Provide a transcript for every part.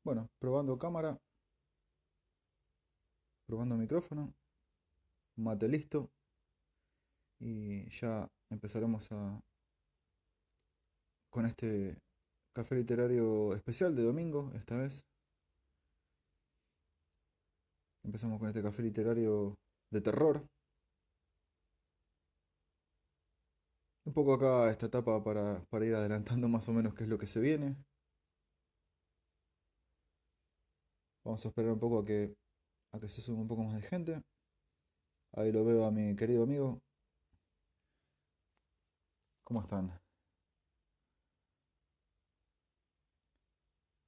Bueno, probando cámara, probando micrófono, mate listo y ya empezaremos con este café literario especial de domingo, esta vez. Empezamos con este café literario de terror. Un poco acá esta etapa para ir adelantando más o menos qué es lo que se viene. Vamos a esperar un poco a que se sume un poco más de gente. Ahí lo veo a mi querido amigo. ¿Cómo están?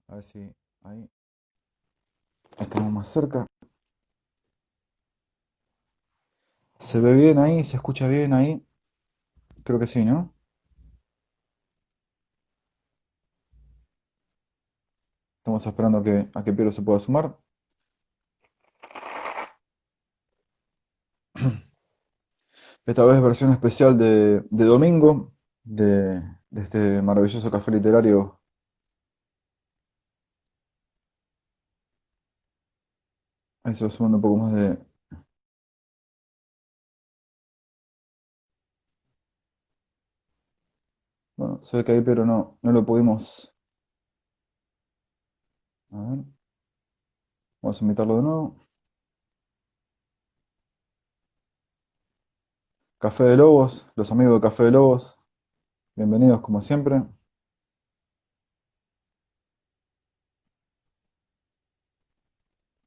A ver si ahí estamos más cerca. ¿Se ve bien ahí? ¿Se escucha bien ahí? Creo que sí, ¿no? Estamos esperando a que Piero se pueda sumar. Esta vez versión especial de domingo de este maravilloso café literario. Ahí se va sumando un poco más de... Bueno, se ve que ahí Piero no lo pudimos... A ver, vamos a invitarlo de nuevo. Café de Lobos, los amigos de Café de Lobos, bienvenidos como siempre.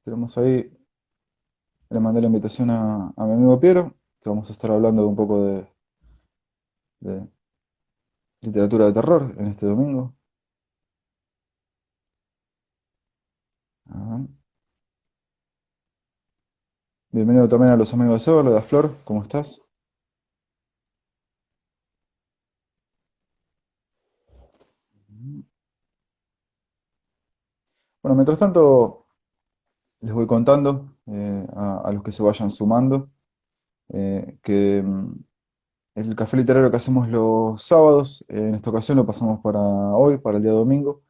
Tenemos ahí, le mandé la invitación a mi amigo Piero, que vamos a estar hablando de un poco de literatura de terror en este domingo. A ver. Bienvenido también a los amigos de Seba, de Flor, ¿cómo estás? Bueno, mientras tanto, les voy contando a los que se vayan sumando que el café literario que hacemos los sábados, en esta ocasión lo pasamos para hoy, para el día domingo,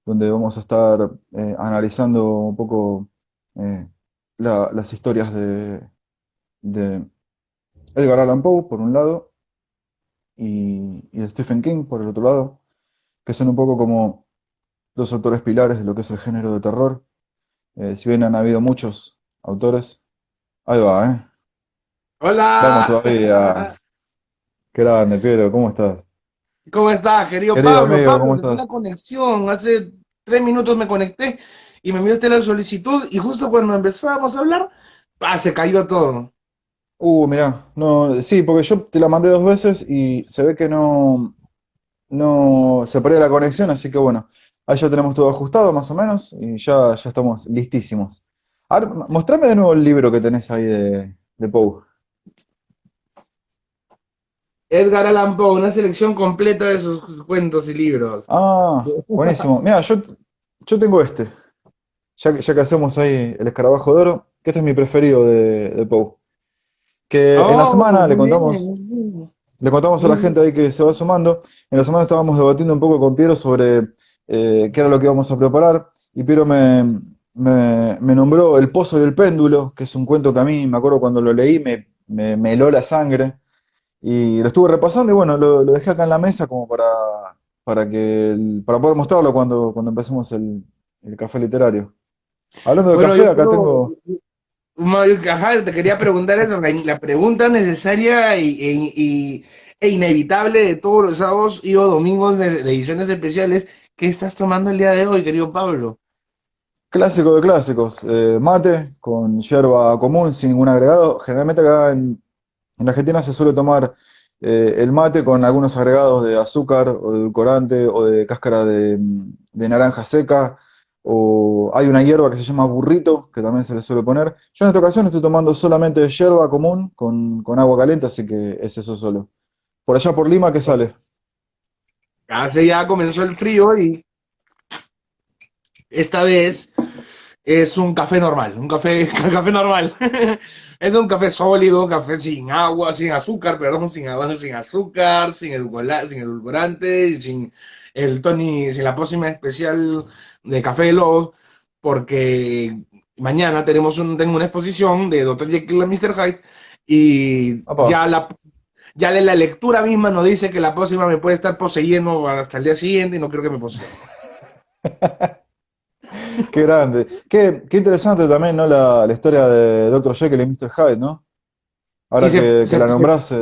donde vamos a estar analizando un poco eh, las historias de Edgar Allan Poe, por un lado, y de Stephen King, por el otro lado, que son un poco como dos autores pilares de lo que es el género de terror. Si bien han habido muchos autores, ahí va, ¿eh? Vamos Hola, todavía. Qué grande, Piero, ¿cómo estás? ¿cómo estás, querido Querido Pablo? amigo, Pablo, ¿cómo se fue estás? la conexión. Hace 3 minutos me conecté y me enviaste la solicitud y justo cuando empezábamos a hablar, se cayó todo. Mirá, no, sí, porque yo te la mandé dos veces y se ve que no se perdió la conexión, así que bueno, ahí ya tenemos todo ajustado más o menos y ya estamos listísimos. A ver, mostrame de nuevo el libro que tenés ahí de Poe. Edgar Allan Poe, una selección completa de sus cuentos y libros. Ah, buenísimo. Mira, yo tengo este, ya que hacemos ahí el escarabajo de oro, que este es mi preferido de Poe. Que en la Oh, semana le muy bien, contamos muy bien. Le contamos a la gente ahí que se va sumando. En la semana estábamos debatiendo un poco con Piero sobre qué era lo que íbamos a preparar. Y Piero me nombró El Pozo y el Péndulo, que es un cuento que a mí, me acuerdo cuando lo leí, me heló la sangre. Y lo estuve repasando y bueno, lo dejé acá en la mesa como para poder mostrarlo cuando empecemos el café literario. Hablando de Bueno, café, yo acá puedo, tengo... ajá, te quería preguntar eso, la pregunta necesaria e inevitable de todos los sábados y o domingos de ediciones especiales. ¿Qué estás tomando el día de hoy, querido Pablo? Clásico de clásicos, mate con yerba común sin ningún agregado. Generalmente acá en Argentina se suele tomar el mate con algunos agregados de azúcar o de edulcorante o de cáscara de naranja seca. O hay una hierba que se llama burrito, que también se le suele poner. Yo en esta ocasión estoy tomando solamente yerba común con agua caliente, así que es eso solo. Por allá por Lima, ¿qué sale? Hace ya comenzó el frío y esta vez es un café normal, un café, café normal. Es un café sólido, un café sin agua, sin azúcar, perdón, sin agua, sin azúcar, sin edulcorante, sin el Tony, sin la pócima especial de Café de Lobos, porque mañana tengo una exposición de Dr. Jekyll y Mr. Hyde y Apa, ya la lectura misma nos dice que la próxima me puede estar poseyendo hasta el día siguiente y no quiero que me posea. qué grande. Qué interesante también, ¿no? La historia de Dr. Jekyll y Mr. Hyde, ¿no? Y Ahora que la nombrás,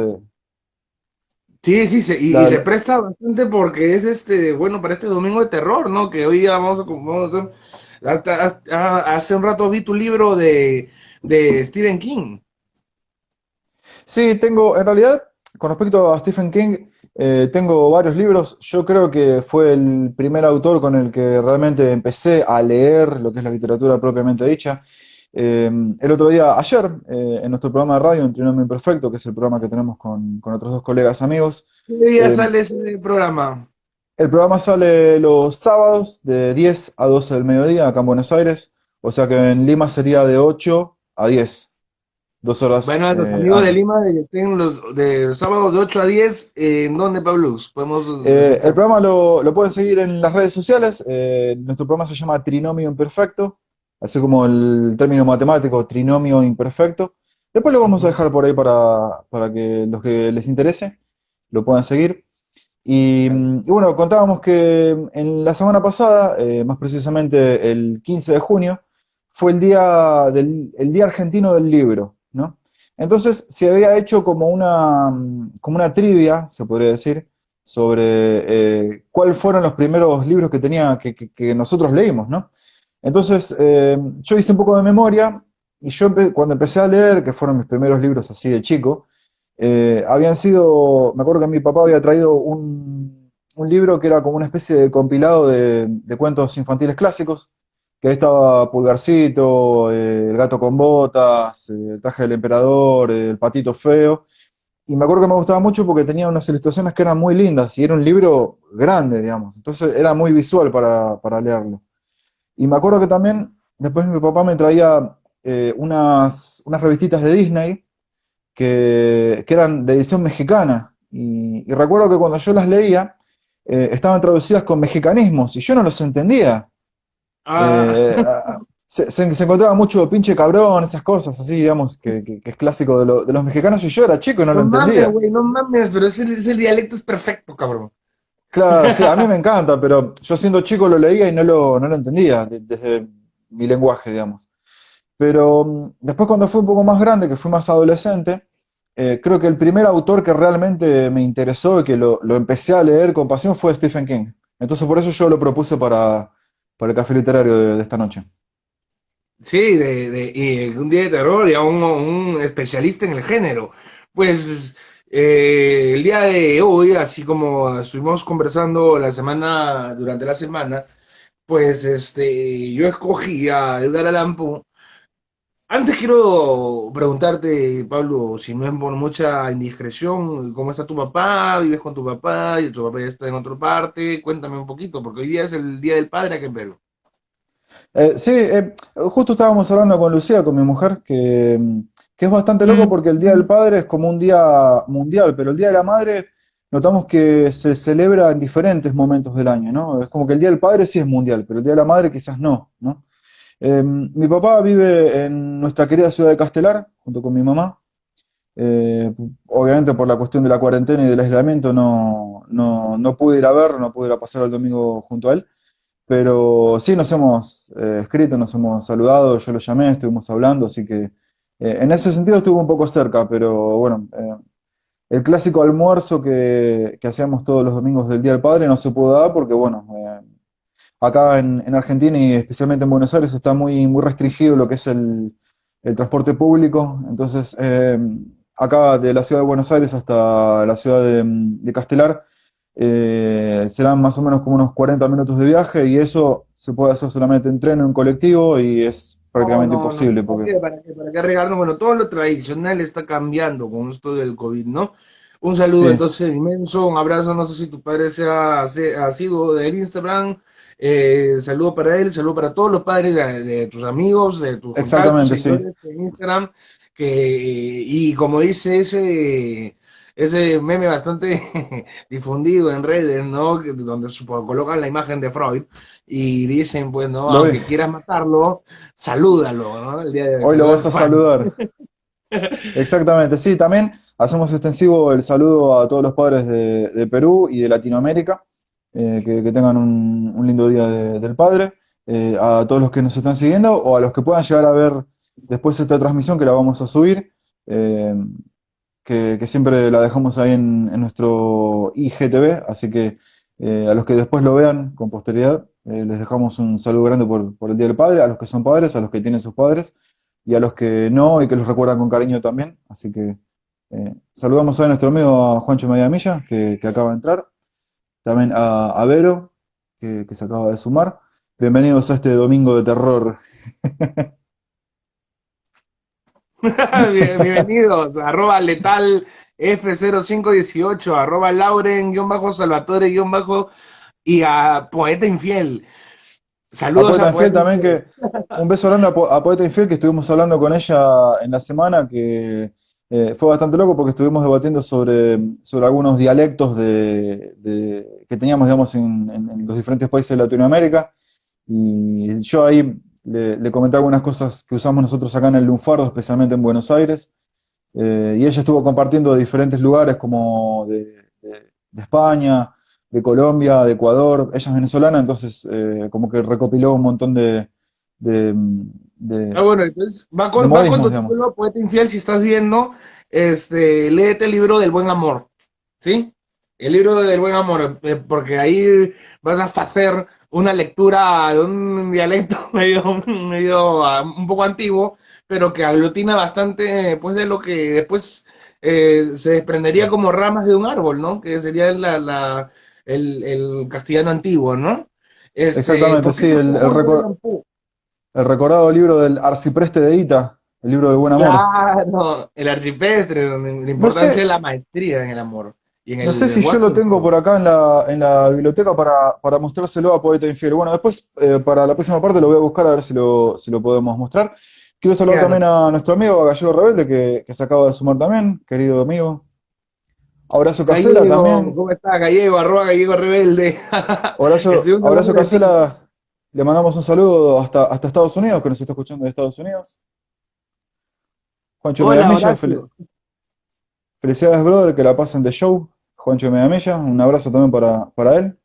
sí, sí, y la, se la- presta bastante porque es bueno, para este domingo de terror, ¿no? Que hoy día vamos a hacer, hace un rato vi tu libro de Stephen King. Sí, tengo, en realidad, con respecto a Stephen King, tengo varios libros. Yo creo que fue el primer autor con el que realmente empecé a leer lo que es la literatura propiamente dicha. El otro día, ayer, en nuestro programa de radio, Un Trinomio Imperfecto, que es el programa que tenemos con otros dos colegas amigos, ¿Qué día eh, sale ese programa? el programa sale los sábados de 10 a 12 del mediodía acá en Buenos Aires, o sea que en Lima sería de 8 a 10, 2 horas Bueno, a los amigos de antes. Lima de que estén los de sábados de 8 a 10, ¿en dónde, Pablus? Podemos El escuchar. programa lo pueden seguir en las redes sociales. Nuestro programa se llama Trinomio Imperfecto, así como el término matemático, trinomio imperfecto. Después lo vamos a Ujú. dejar por ahí para que los que les interese lo puedan seguir. Y bueno, contábamos que en la semana pasada, más precisamente el 15 de junio, fue el día argentino del libro, ¿no? Entonces se había hecho como una trivia, se podría decir, sobre cuáles fueron los primeros libros que nosotros leímos, ¿no? Entonces yo hice un poco de memoria y cuando empecé a leer, que fueron mis primeros libros así de chico, habían sido, me acuerdo que mi papá había traído un libro que era como una especie de compilado de cuentos infantiles clásicos, que ahí estaba Pulgarcito, El gato con botas, El traje del emperador, El patito feo, y me acuerdo que me gustaba mucho porque tenía unas ilustraciones que eran muy lindas y era un libro grande, digamos, entonces era muy visual para leerlo. Y me acuerdo que también después mi papá me traía unas revistitas de Disney que eran de edición mexicana. Y recuerdo que cuando yo las leía, estaban traducidas con mexicanismos y yo no los entendía. Ah, Se encontraba mucho pinche cabrón, esas cosas así, digamos, que es clásico de los mexicanos y yo era chico y no lo no mames, entendía. güey, no mames, pero ese dialecto es perfecto, cabrón. Claro, sí, a mí me encanta, pero yo siendo chico lo leía y no lo entendía desde mi lenguaje, digamos. Pero después cuando fui un poco más grande, que fui más adolescente, creo que el primer autor que realmente me interesó y que lo empecé a leer con pasión fue Stephen King. Entonces por eso yo lo propuse para el café literario de esta noche. Sí, y un día de terror y a un especialista en el género. Pues el día de hoy, así como estuvimos conversando durante la semana, pues yo escogí a Edgar Allan Poe. Antes quiero preguntarte, Pablo, si no es por mucha indiscreción, ¿cómo está tu papá? ¿Vives con tu papá? ¿Y tu papá ya está en otra parte? Cuéntame un poquito, porque hoy día es el Día del Padre aquí en Perú. Sí, justo estábamos hablando con Lucía, con mi mujer, que es bastante loco porque el Día del Padre es como un día mundial, pero el Día de la Madre notamos que se celebra en diferentes momentos del año, ¿no? Es como que el Día del Padre sí es mundial, pero el Día de la Madre quizás no, ¿no? Mi papá vive en nuestra querida ciudad de Castelar, junto con mi mamá. Obviamente por la cuestión de la cuarentena y del aislamiento no pude ir a ver, no pude ir a pasar el domingo junto a él. Pero sí nos hemos escrito, nos hemos saludado, yo lo llamé, estuvimos hablando, así que en ese sentido estuvo un poco cerca, pero bueno, el clásico almuerzo que hacíamos todos los domingos del Día del Padre no se pudo dar porque bueno, acá en Argentina y especialmente en Buenos Aires está muy restringido lo que es el transporte público, entonces acá de la ciudad de Buenos Aires hasta la ciudad de Castelar serán más o menos como unos 40 minutos de viaje y eso se puede hacer solamente en tren o en colectivo y es No, prácticamente no, no, imposible ¿para porque... qué? ¿Para qué arriesgarnos? Bueno, todo lo tradicional está cambiando con esto del COVID, ¿no? Un saludo Sí, entonces inmenso, un abrazo, no sé si tu padre ha sido del Instagram, saludo para él, saludo para todos los padres de tus amigos, de tus contactos, exactamente, sí. seguidores en Instagram, y como dice ese meme bastante difundido en redes, ¿no? Donde colocan la imagen de Freud y dicen, pues, ¿no? Lo vi. Aunque quieras matarlo, salúdalo, ¿no? El día de Hoy lo saludar a vas tu a fan. saludar. Exactamente, sí, también hacemos extensivo el saludo a todos los padres de Perú y de Latinoamérica, que tengan un lindo día del padre, a todos los que nos están siguiendo o a los que puedan llegar a ver después esta transmisión que la vamos a subir, eh, que siempre la dejamos ahí en nuestro IGTV, así que a los que después lo vean con posteridad, les dejamos un saludo grande por el Día del Padre, a los que son padres, a los que tienen sus padres y a los que no y que los recuerdan con cariño también. Así que saludamos a nuestro amigo Juancho Mediamilla, que acaba de entrar, también a Vero, que se acaba de sumar. Bienvenidos a este domingo de terror. Bienvenidos, arroba letal F0518, arroba Lauren-Salvatore- y a Poeta Infiel. A Saludos Poeta a Infiel Poeta también, Infiel. que un beso grande a Poeta Infiel, que estuvimos hablando con ella en la semana, que fue bastante loco porque estuvimos debatiendo sobre algunos dialectos que teníamos, digamos, en los diferentes países de Latinoamérica. Y yo ahí le comenté algunas cosas que usamos nosotros acá en el lunfardo, especialmente en Buenos Aires. Y ella estuvo compartiendo de diferentes lugares como de España, de Colombia, de Ecuador. Ella es venezolana, entonces como que recopiló un montón de, Ah, de- bueno, entonces de va con modismos, tu digamos. título, Poeta Infiel, si estás viendo, léete el libro del buen amor, ¿sí? El libro del buen amor, porque ahí vas a hacer una lectura de un dialecto un poco antiguo, pero que aglutina bastante, pues, de lo que después se desprendería como ramas de un árbol, ¿no? Que sería el castellano antiguo, ¿no? Exactamente, ¿Por qué sí, se ocurre William Poe? el recordado libro del Arcipreste de Ita, el libro de buen amor. Claro, el arcipreste, donde la No sé, importancia de la maestría en el amor y en no sé el si yo lenguaje lo y en tengo todo. por acá en la biblioteca para mostrárselo a Poeta Infiel. Bueno, después para la próxima parte lo voy a buscar a ver si lo podemos mostrar. Quiero saludar Queda también anotado. a nuestro amigo Gallego Rebelde que se acaba de sumar también, querido amigo. Abrazo Casela Gallego, también. ¿cómo está? Gallego, arroba Gallego Rebelde. Estuvimos Abrazo hablando de ti. Casela. Le mandamos un saludo hasta Estados Unidos, que nos está escuchando de Estados Unidos. Juancho Hola, Mediamilla, Horacio. felicidades, brother, que la pasen de show. Juancho Mediamilla, un abrazo también para él.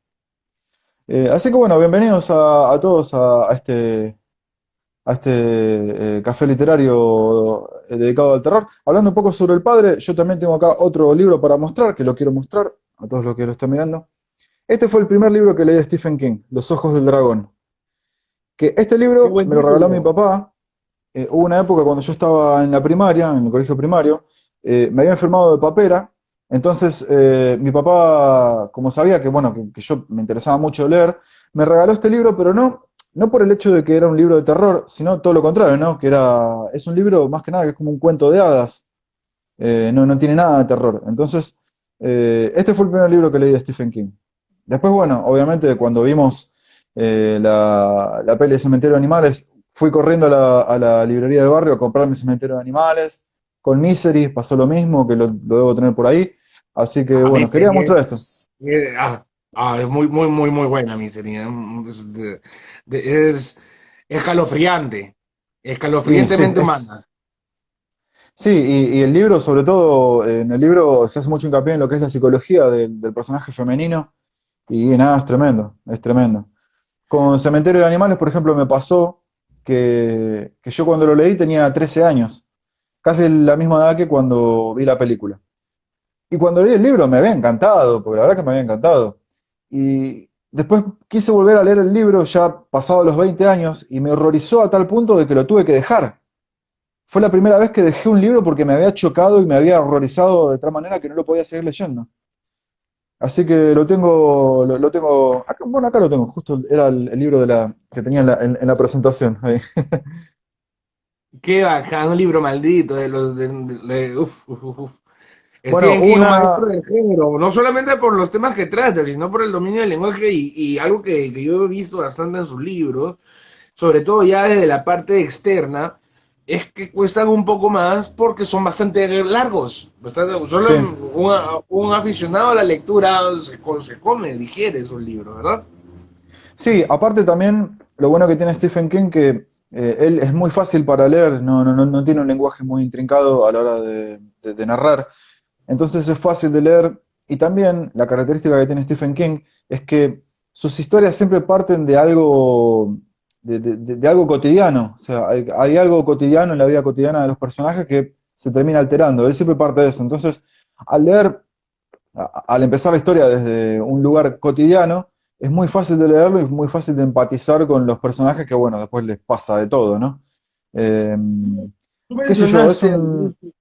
Así que bueno, bienvenidos a todos a este café literario dedicado al terror. Hablando un poco sobre el padre, yo también tengo acá otro libro para mostrar, que lo quiero mostrar a todos los que lo están mirando. Este fue el primer libro que leí de Stephen King, Los ojos del dragón. Que este Qué libro buen me lo regaló mi título. papá. Hubo una época cuando yo estaba en la primaria, en el colegio primario, me había enfermado de papera. Entonces, mi papá, como sabía que, bueno, que yo me interesaba mucho leer, me regaló este libro, pero no por el hecho de que era un libro de terror, sino todo lo contrario, ¿no? Es un libro más que nada que es como un cuento de hadas, no tiene nada de terror. Entonces, este fue el primer libro que leí de Stephen King. Después, bueno, obviamente cuando vimos la peli de Cementerio de Animales, fui corriendo a la librería del barrio a comprar mi Cementerio de Animales. Con Misery pasó lo mismo, que lo debo tener por ahí. Así que, A bueno, quería Misery mostrar esto. es muy, muy, muy, muy buena Misery. Es escalofriante. Y sí, Escalofriantemente humana. sí, y el libro, sobre todo, en el libro se hace mucho hincapié en lo que es la psicología del personaje femenino. Y nada, es tremendo, es tremendo. Con Cementerio de Animales, por ejemplo, me pasó que yo cuando lo leí tenía 13 años, casi la misma edad que cuando vi la película. Y cuando leí el libro me había encantado, porque la verdad que me había encantado. Y después quise volver a leer el libro ya pasado los 20 años y me horrorizó a tal punto de que lo tuve que dejar. Fue la primera vez que dejé un libro porque me había chocado y me había horrorizado de tal manera que no lo podía seguir leyendo. Así que lo tengo, acá, bueno, acá lo tengo, justo era el libro que tenía en la presentación. Ahí. Qué bacán, un libro maldito uf. Bueno, Stephen King, un maestro una, del género, no solamente por los temas que trata, sino por el dominio del lenguaje y algo que yo he visto bastante en sus libros, sobre todo ya desde la parte externa. es que cuestan un poco más porque son bastante largos. Solo Sí, un aficionado a la lectura se come, digiere esos libros, ¿verdad? sí, aparte también lo bueno que tiene Stephen King que él es muy fácil para leer, no tiene un lenguaje muy intrincado a la hora de narrar. Entonces es fácil de leer y también la característica que tiene Stephen King es que sus historias siempre parten de algo, de algo cotidiano. O sea, hay algo cotidiano en la vida cotidiana de los personajes que se termina alterando. Él siempre parte de eso. Entonces, al leer, al empezar la historia desde un lugar cotidiano, es muy fácil de leerlo y muy fácil de empatizar con los personajes que, bueno, después les pasa de todo, ¿no? Eh, Tú qué sé yo, es mencionaste un... Tú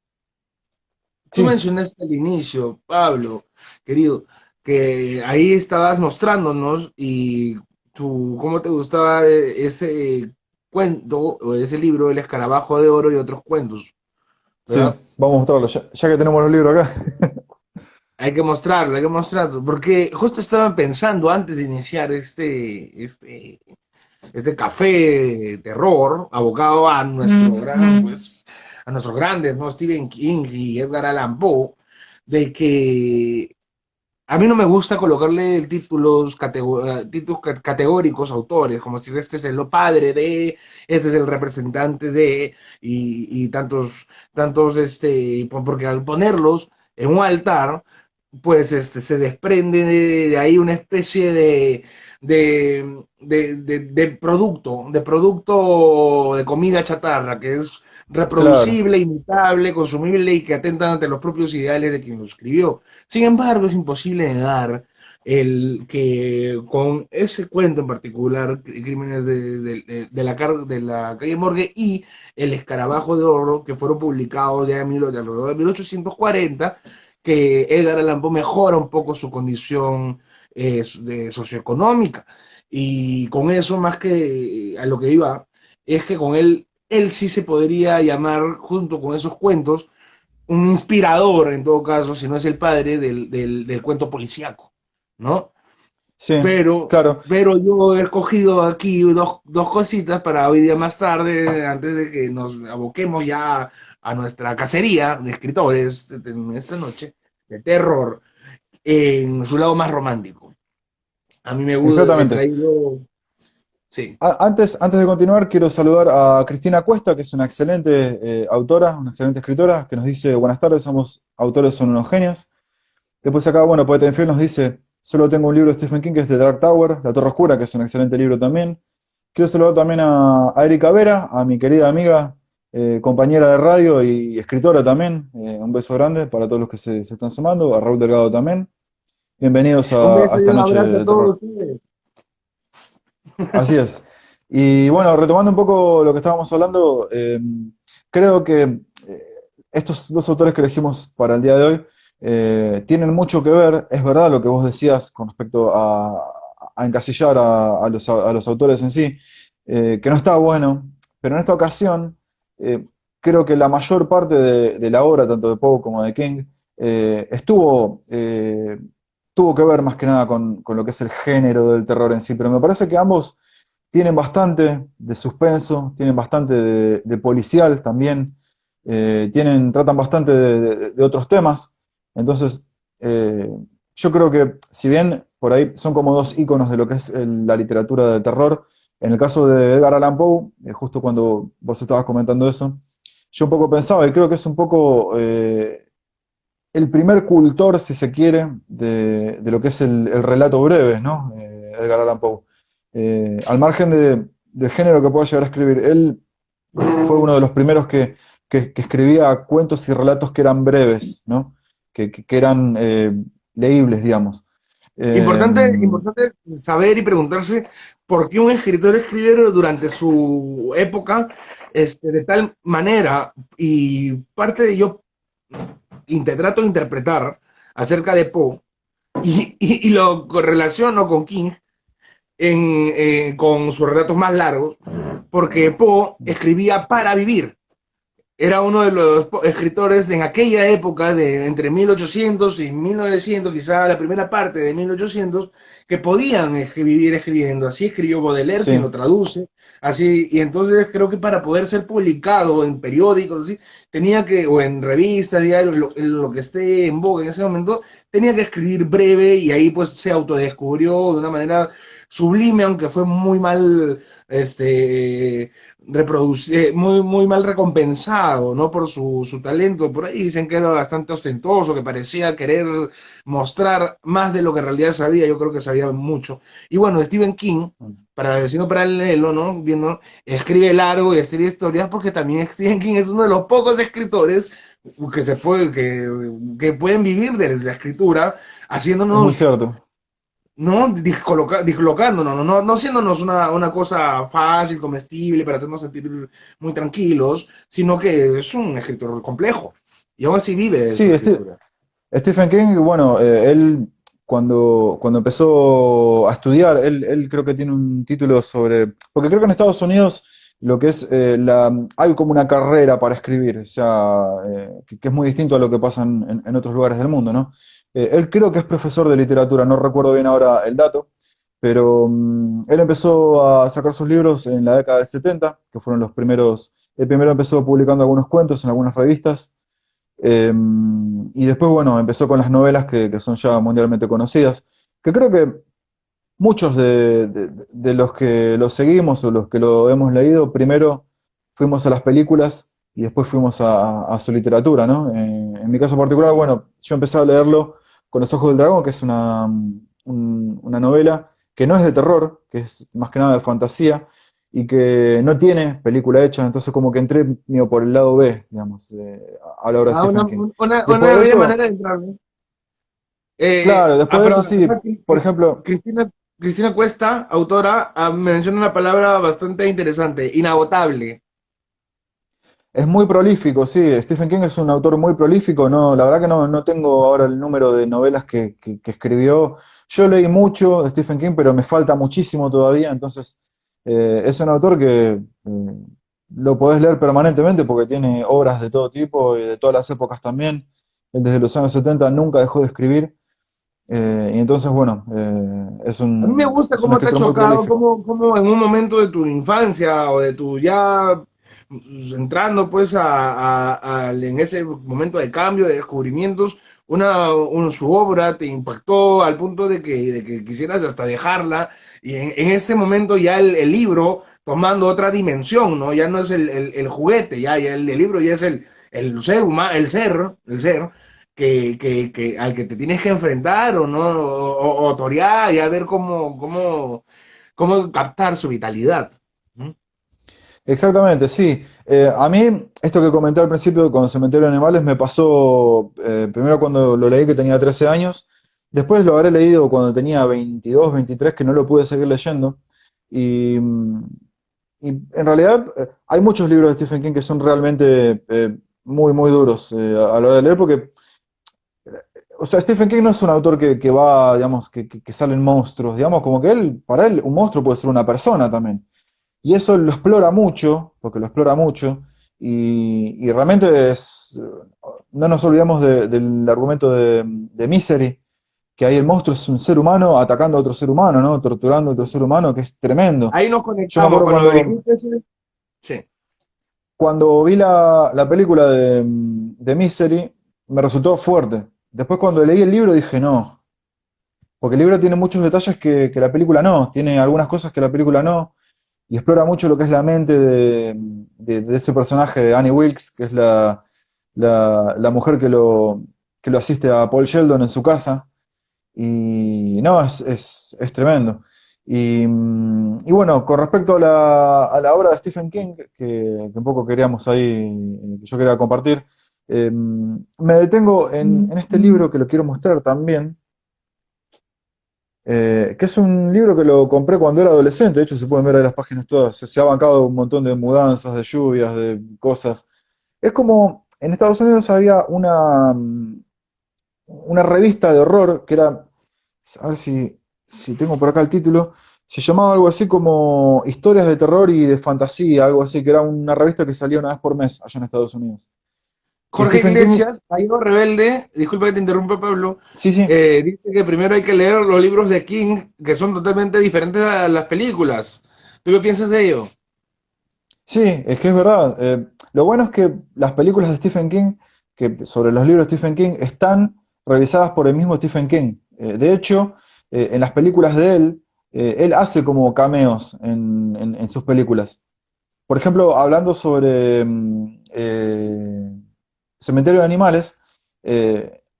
Sí, mencionaste al inicio, Pablo, querido, que ahí estabas mostrándonos y cómo te gustaba ese cuento o ese libro, El Escarabajo de Oro y otros cuentos, sí, ¿verdad? vamos a mostrarlo, ya que tenemos los libros acá. Hay que mostrarlo, porque justo estaba pensando antes de iniciar este café de terror, abocado a a nuestros grandes, ¿no? Stephen King y Edgar Allan Poe, de que a mí no me gusta colocarle títulos categóricos a autores, como si este es el padre de, este es el representante de, y tantos, porque al ponerlos en un altar, pues se desprende de ahí una especie de producto de comida chatarra, que es Claro, reproducible, imitable, consumible y que atenta ante los propios ideales de quien lo escribió. Sin embargo, es imposible negar el que con ese cuento en particular, Crímenes de la calle Morgue y El Escarabajo de Oro, que fueron publicados ya alrededor de 1840, que Edgar Allan Poe mejora un poco su condición socioeconómica. Y con eso, más que a lo que iba, es que con él sí se podría llamar, junto con esos cuentos, un inspirador, en todo caso, si no es el padre del cuento policíaco, ¿no? sí, Pero, claro. pero yo he escogido aquí dos cositas para hoy día más tarde, antes de que nos aboquemos ya a nuestra cacería de escritores en esta noche, de terror, en su lado más romántico. A mí me gusta, he Exactamente. traído, sí. Antes de continuar, quiero saludar a Cristina Cuesta, que es una excelente autora, una excelente escritora, que nos dice, buenas tardes, somos autores, son unos genios. Después acá, bueno, Poeta Infiel nos dice, solo tengo un libro de Stephen King, que es The Dark Tower, La Torre Oscura, que es un excelente libro también. Quiero saludar también a Erika Vera, a mi querida amiga, compañera de radio y escritora también. Un beso grande para todos los que se están sumando, a Raúl Delgado también. Bienvenidos Un a beso y esta un noche abrazo a de terror. todos ustedes. Así es. Y bueno, retomando un poco lo que estábamos hablando, creo que estos dos autores que elegimos para el día de hoy tienen mucho que ver, es verdad lo que vos decías con respecto a encasillar a los autores en sí, que no está bueno, pero en esta ocasión creo que la mayor parte de la obra, tanto de Poe como de King, tuvo que ver más que nada con lo que es el género del terror en sí, pero me parece que ambos tienen bastante de suspenso, tienen bastante de policial también, tratan bastante de otros temas. Entonces, eh, yo creo que si bien por ahí son como dos íconos de lo que es la literatura del terror, en el caso de Edgar Allan Poe, justo cuando vos estabas comentando eso, yo un poco pensaba y creo que es un poco el primer cultor, si se quiere, de lo que es el relato breve, ¿no? Edgar Allan Poe. Al margen del género que pueda llegar a escribir, él fue uno de los primeros que escribía cuentos y relatos que eran breves, ¿no? Que eran leíbles, digamos. Eh, Importante saber y preguntarse por qué un escritor escribe durante su época de tal manera y parte de yo trato de interpretar acerca de Poe y lo relaciono con King con sus relatos más largos porque Poe escribía para vivir. era uno de los escritores en aquella época, de entre 1800 y 1900, quizá la primera parte de 1800, que podían escribir escribiendo. Así escribió Baudelaire, quien lo Sí, traduce. Así, y entonces creo que para poder ser publicado en periódicos, así, tenía que, o en revistas, diarios, lo que esté en boga en ese momento, tenía que escribir breve y ahí pues se autodescubrió de una manera sublime, aunque fue muy mal, muy, muy mal recompensado, ¿no? Por su talento. Por ahí dicen que era bastante ostentoso, que parecía querer mostrar más de lo que en realidad sabía. Yo creo que sabía mucho. Y bueno, Stephen King, para decirlo paralelo, ¿no? Viendo, escribe largo y escribe historias porque también Stephen King es uno de los pocos escritores que pueden vivir de la escritura, es muy haciéndonos, cierto. no dislocándonos, no haciéndonos una cosa fácil, comestible, para hacernos sentir muy tranquilos, sino que es un escritor complejo. Y aún así vive de su Sí, escritura. Stephen King, bueno, él cuando empezó a estudiar, él creo que tiene un título sobre, porque creo que en Estados Unidos lo que es hay como una carrera para escribir, o sea, que es muy distinto a lo que pasa en otros lugares del mundo, ¿no? Él creo que es profesor de literatura, no recuerdo bien ahora el dato, pero él empezó a sacar sus libros en la década del 70, que fueron los primeros, él primero empezó publicando algunos cuentos en algunas revistas. Y después, bueno, empezó con las novelas que son ya mundialmente conocidas, que creo que muchos de los que lo seguimos o los que lo hemos leído, primero fuimos a las películas y después fuimos a su literatura, ¿no? En mi caso particular, bueno, yo empecé a leerlo con Los Ojos del Dragón, que es una novela que no es de terror, que es más que nada de fantasía y que no tiene película hecha, entonces como que entré mío por el lado B, digamos, a la obra de Ah, Stephen King. Después una de bella manera eso, de entrar, ¿no? claro, después de eso Perdón, sí, por ejemplo, Cristina Cuesta, autora, menciona una palabra bastante interesante, inagotable. es muy prolífico, sí. Stephen King es un autor muy prolífico. No, la verdad que no tengo ahora el número de novelas que escribió. Yo leí mucho de Stephen King, pero me falta muchísimo todavía. Entonces, es un autor que lo podés leer permanentemente porque tiene obras de todo tipo y de todas las épocas también. Él desde los años 70 nunca dejó de escribir. Y entonces, bueno, A mí me gusta es un cómo te ha escritor muy chocado, prolífico. cómo en un momento de tu infancia o de tu ya entrando pues en ese momento de cambio, de descubrimientos, su obra te impactó al punto de que quisieras hasta dejarla y en ese momento ya el libro tomando otra dimensión, ¿no? Ya no es el juguete, ya el libro ya es el ser humano, el ser al que te tienes que enfrentar o no, o torear y a ver cómo captar su vitalidad. ¿Mm? Exactamente, sí. A mí, esto que comenté al principio con Cementerio de Animales me pasó primero cuando lo leí que tenía 13 años, después lo habré leído cuando tenía 22, 23, que no lo pude seguir leyendo. Y, y en realidad hay muchos libros de Stephen King que son realmente muy, muy duros a la hora de leer, porque, o sea, Stephen King no es un autor que va, digamos, que salen monstruos, digamos, como que él, para él, un monstruo puede ser una persona también. Y eso lo explora mucho, porque lo explora mucho, y realmente es, no nos olvidemos del argumento de Misery, que ahí el monstruo es un ser humano atacando a otro ser humano, ¿no? Torturando a otro ser humano, que es tremendo. Ahí nos Yo me conectamos acuerdo cuando dijiste ese. Sí. cuando vi la película de Misery, me resultó fuerte. Después cuando leí el libro dije, no, porque el libro tiene muchos detalles que la película no, tiene algunas cosas que la película no, y explora mucho lo que es la mente de ese personaje de Annie Wilkes, que es la mujer que lo asiste a Paul Sheldon en su casa. Y no, es tremendo. Y bueno, con respecto a la obra de Stephen King, que un poco queríamos ahí, que yo quería compartir, me detengo en este libro que lo quiero mostrar también, que es un libro que lo compré cuando era adolescente, de hecho se pueden ver ahí las páginas todas, se ha bancado un montón de mudanzas, de lluvias, de cosas. Es como, en Estados Unidos había una revista de horror que era, a ver si tengo por acá el título, Se llamaba algo así como Historias de Terror y de Fantasía, algo así, que era una revista que salía una vez por mes allá en Estados Unidos. Y Jorge Stephen King, Iglesias, Caído Rebelde, disculpa que te interrumpa, Pablo, sí, sí, dice que primero hay que leer los libros de King, que son totalmente diferentes a las películas. ¿Tú qué piensas de ello? sí, es que es verdad. Lo bueno es que las películas de Stephen King, que sobre los libros de Stephen King, están revisadas por el mismo Stephen King. De hecho, en las películas de él hace como cameos en sus películas. Por ejemplo, hablando sobre Cementerio de Animales,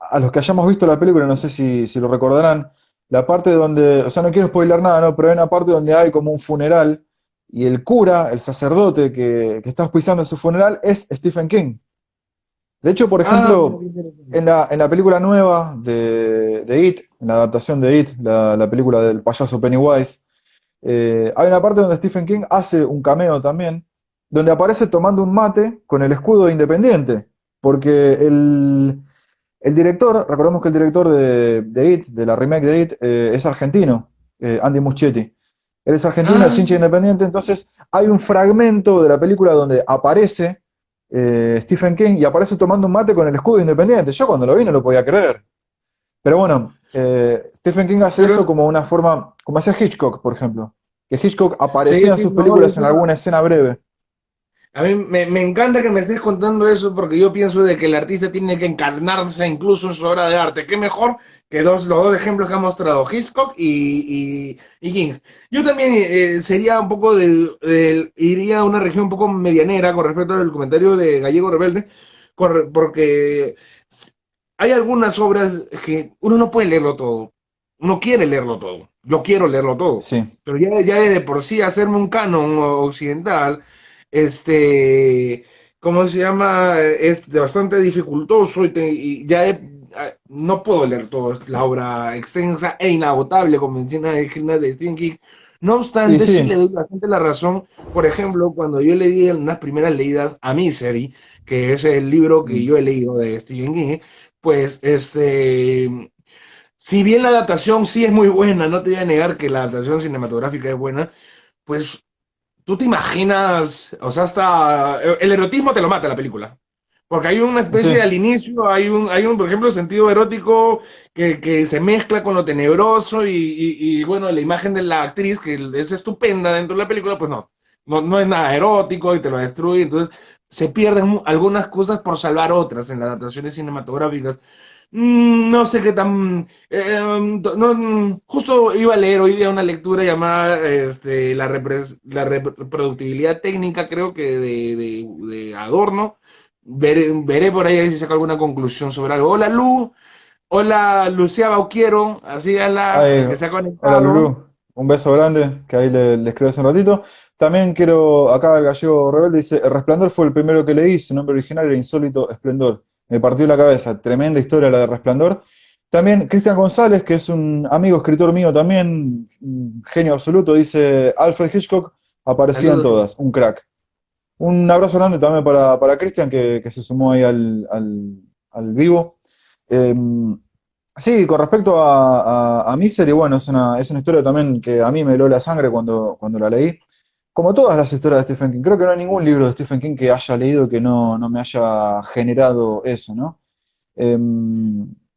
a los que hayamos visto la película, no sé si lo recordarán, la parte donde, o sea, no quiero spoiler nada, ¿no? Pero hay una parte donde hay como un funeral y el cura, el sacerdote que está auspiciando su funeral es Stephen King. De hecho, por Ah, mira ejemplo, qué interesante. en la película nueva de It, en la adaptación de It, la película del payaso Pennywise, hay una parte donde Stephen King hace un cameo también, donde aparece tomando un mate con el escudo de Independiente, porque el director, recordemos que el director de It, de la remake de It, es argentino, Andy Muschietti. Él es argentino, es Ah, hincha independiente, entonces hay un fragmento de la película donde aparece Stephen King y aparece tomando un mate con el escudo de Independiente. Yo cuando lo vi no lo podía creer. Pero bueno, Stephen King hace eso pero como una forma, como hacía Hitchcock, por ejemplo. Que Hitchcock sí, aparecía en sí, sus no, películas en alguna escena breve. a mí me encanta que me estés contando eso porque yo pienso de que el artista tiene que encarnarse incluso en su obra de arte. ¿Qué mejor que los dos ejemplos que ha mostrado Hitchcock y King? Yo también sería un poco iría a una región un poco medianera con respecto al comentario de Gallego Rebelde, porque hay algunas obras que uno no puede leerlo todo. Uno quiere leerlo todo. Yo quiero leerlo todo. Sí, Pero ya de por sí hacerme un canon occidental, este, ¿cómo se llama? Es bastante dificultoso y no puedo leer toda la obra extensa e inagotable, como menciona de Stephen King. No y obstante, sí le sí. doy bastante la razón. Por ejemplo, cuando yo le di unas primeras leídas a Misery, que es el libro que Mm, yo he leído de Stephen King, pues si bien la adaptación sí es muy buena, no te voy a negar que la adaptación cinematográfica es buena, pues tú te imaginas, o sea, hasta el erotismo te lo mata la película. Porque hay una especie sí. al inicio, por ejemplo, sentido erótico que se mezcla con lo tenebroso bueno, la imagen de la actriz, que es estupenda dentro de la película, pues no es nada erótico y te lo destruye. Entonces se pierden algunas cosas por salvar otras en las adaptaciones cinematográficas. No sé qué tan... justo iba a leer hoy día una lectura llamada la reproductibilidad técnica, creo que de Adorno. Veré por ahí si saco alguna conclusión sobre algo. Hola Lu, hola Lucía Bauquiero, así a la Ay, que se ha hola conectado. Lulú, un beso grande, que ahí le escribo hace un ratito. También quiero, acá el gallego rebelde dice, El Resplandor fue el primero que leí, su nombre original era Insólito Esplendor. Me partió la cabeza, tremenda historia la de Resplandor. También Cristian González, que es un amigo escritor mío también, un genio absoluto, dice, Alfred Hitchcock aparecía en Saludos. todas, un crack. Un abrazo grande también para Cristian, que se sumó ahí al vivo. Eh, sí, con respecto a Misery, bueno, es una historia también que a mí me heló la sangre cuando la leí. Como todas las historias de Stephen King, creo que no hay ningún libro de Stephen King que haya leído que no me haya generado eso, ¿no? Eh,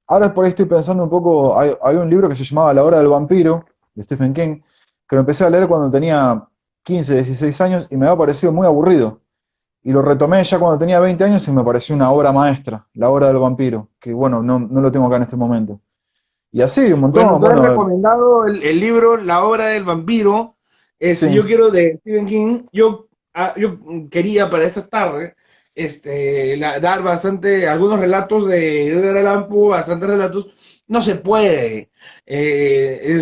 ahora por ahí estoy pensando un poco, hay un libro que se llamaba La Hora del Vampiro, de Stephen King, que lo empecé a leer cuando tenía 15, 16 años y me había parecido muy aburrido. Y lo retomé ya cuando tenía 20 años y me pareció una obra maestra, La Hora del Vampiro, que bueno, no lo tengo acá en este momento. Y así, un Bueno, montón, tú has bueno, recomendado el libro La obra del vampiro. sí, Yo quiero de Stephen King. Yo quería para esta tarde dar algunos relatos de Edgar Allan Poe, bastantes relatos. No se puede.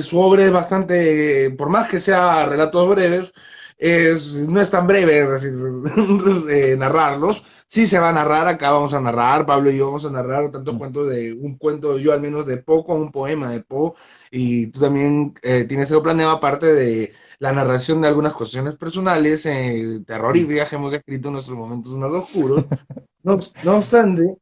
Su obra es bastante, por más que sea relatos breves, no es tan breve es decir, narrarlos. Sí se va a narrar, acá vamos a narrar, Pablo y yo vamos a narrar tantos cuentos un cuento, yo al menos de Poe, con un poema de Poe, y tú también tienes algo planeado aparte de la narración de algunas cuestiones personales, terroríficas que hemos escrito en nuestros momentos más oscuros. No obstante,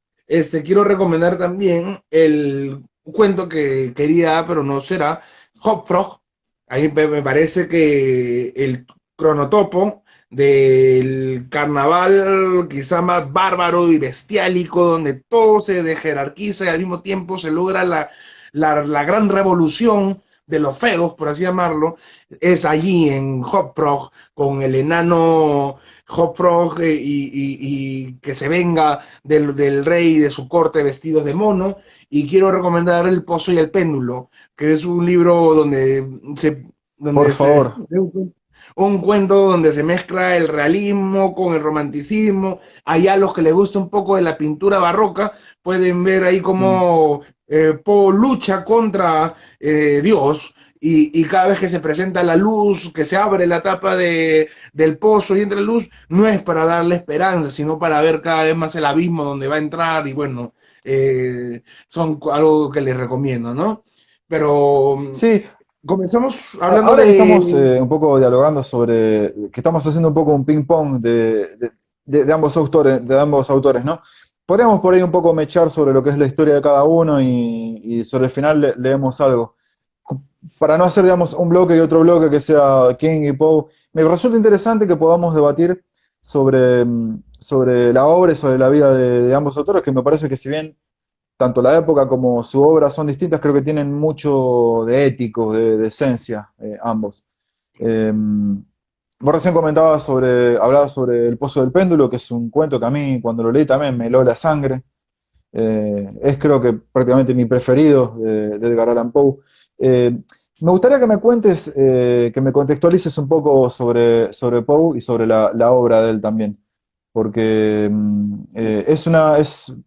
quiero recomendar también el cuento que quería, pero no será, Hop Frog. Ahí me parece que el cronotopo del carnaval quizá más bárbaro y bestiálico, donde todo se jerarquiza y al mismo tiempo se logra la gran revolución de los feos, por así llamarlo, es allí en Hopprog, con el enano Hopfrog y que se venga del rey y de su corte vestidos de mono. Y quiero recomendar El Pozo y el Péndulo, que es un libro se, Por donde se favor. un cuento donde se mezcla el realismo con el romanticismo. Allá los que les gusta un poco de la pintura barroca pueden ver ahí Mm. cómo Poe lucha contra Dios. Y cada vez que se presenta la luz, que se abre la tapa del pozo y entra luz, no es para darle esperanza, sino para ver cada vez más el abismo donde va a entrar. Y bueno, son algo que les recomiendo, ¿no? Pero Sí, comenzamos hablando ahora que estamos de... un poco dialogando sobre, que estamos haciendo un poco un ping-pong de ambos autores, ¿no? Podríamos por ahí un poco mechar sobre lo que es la historia de cada uno y sobre el final leemos algo. Para no hacer, digamos, un bloque y otro bloque que sea King y Poe, me resulta interesante que podamos debatir sobre la obra y sobre la vida de ambos autores, que me parece que si bien tanto la época como su obra son distintas, creo que tienen mucho de ético, de esencia, ambos. Eh, Vos recién hablabas sobre El Pozo del Péndulo, que es un cuento que a mí cuando lo leí también me heló la sangre. Es creo que prácticamente mi preferido de Edgar Allan Poe. Me gustaría que me cuentes, que me contextualices un poco sobre Poe y sobre la obra de él también, porque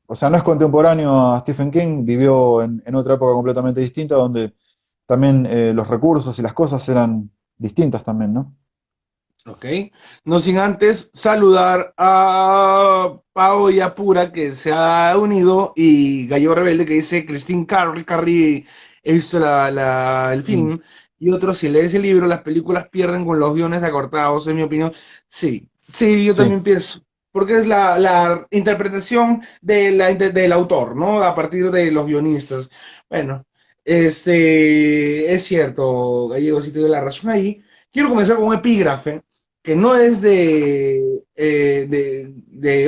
o sea, no es contemporáneo a Stephen King, vivió en otra época completamente distinta, donde también los recursos y las cosas eran distintas también, ¿no? Ok, no sin antes saludar a Pau y a Pura que se ha unido y Gallo Rebelde que dice Christine Carrie, he visto el Mm, film y otro, si lees el libro, las películas pierden con los guiones acortados, en mi opinión. Sí, sí, yo sí, también pienso, porque es la interpretación del autor, ¿no? A partir de los guionistas. Bueno, es cierto, Gallego, si te doy la razón ahí. Quiero comenzar con un epígrafe que no es de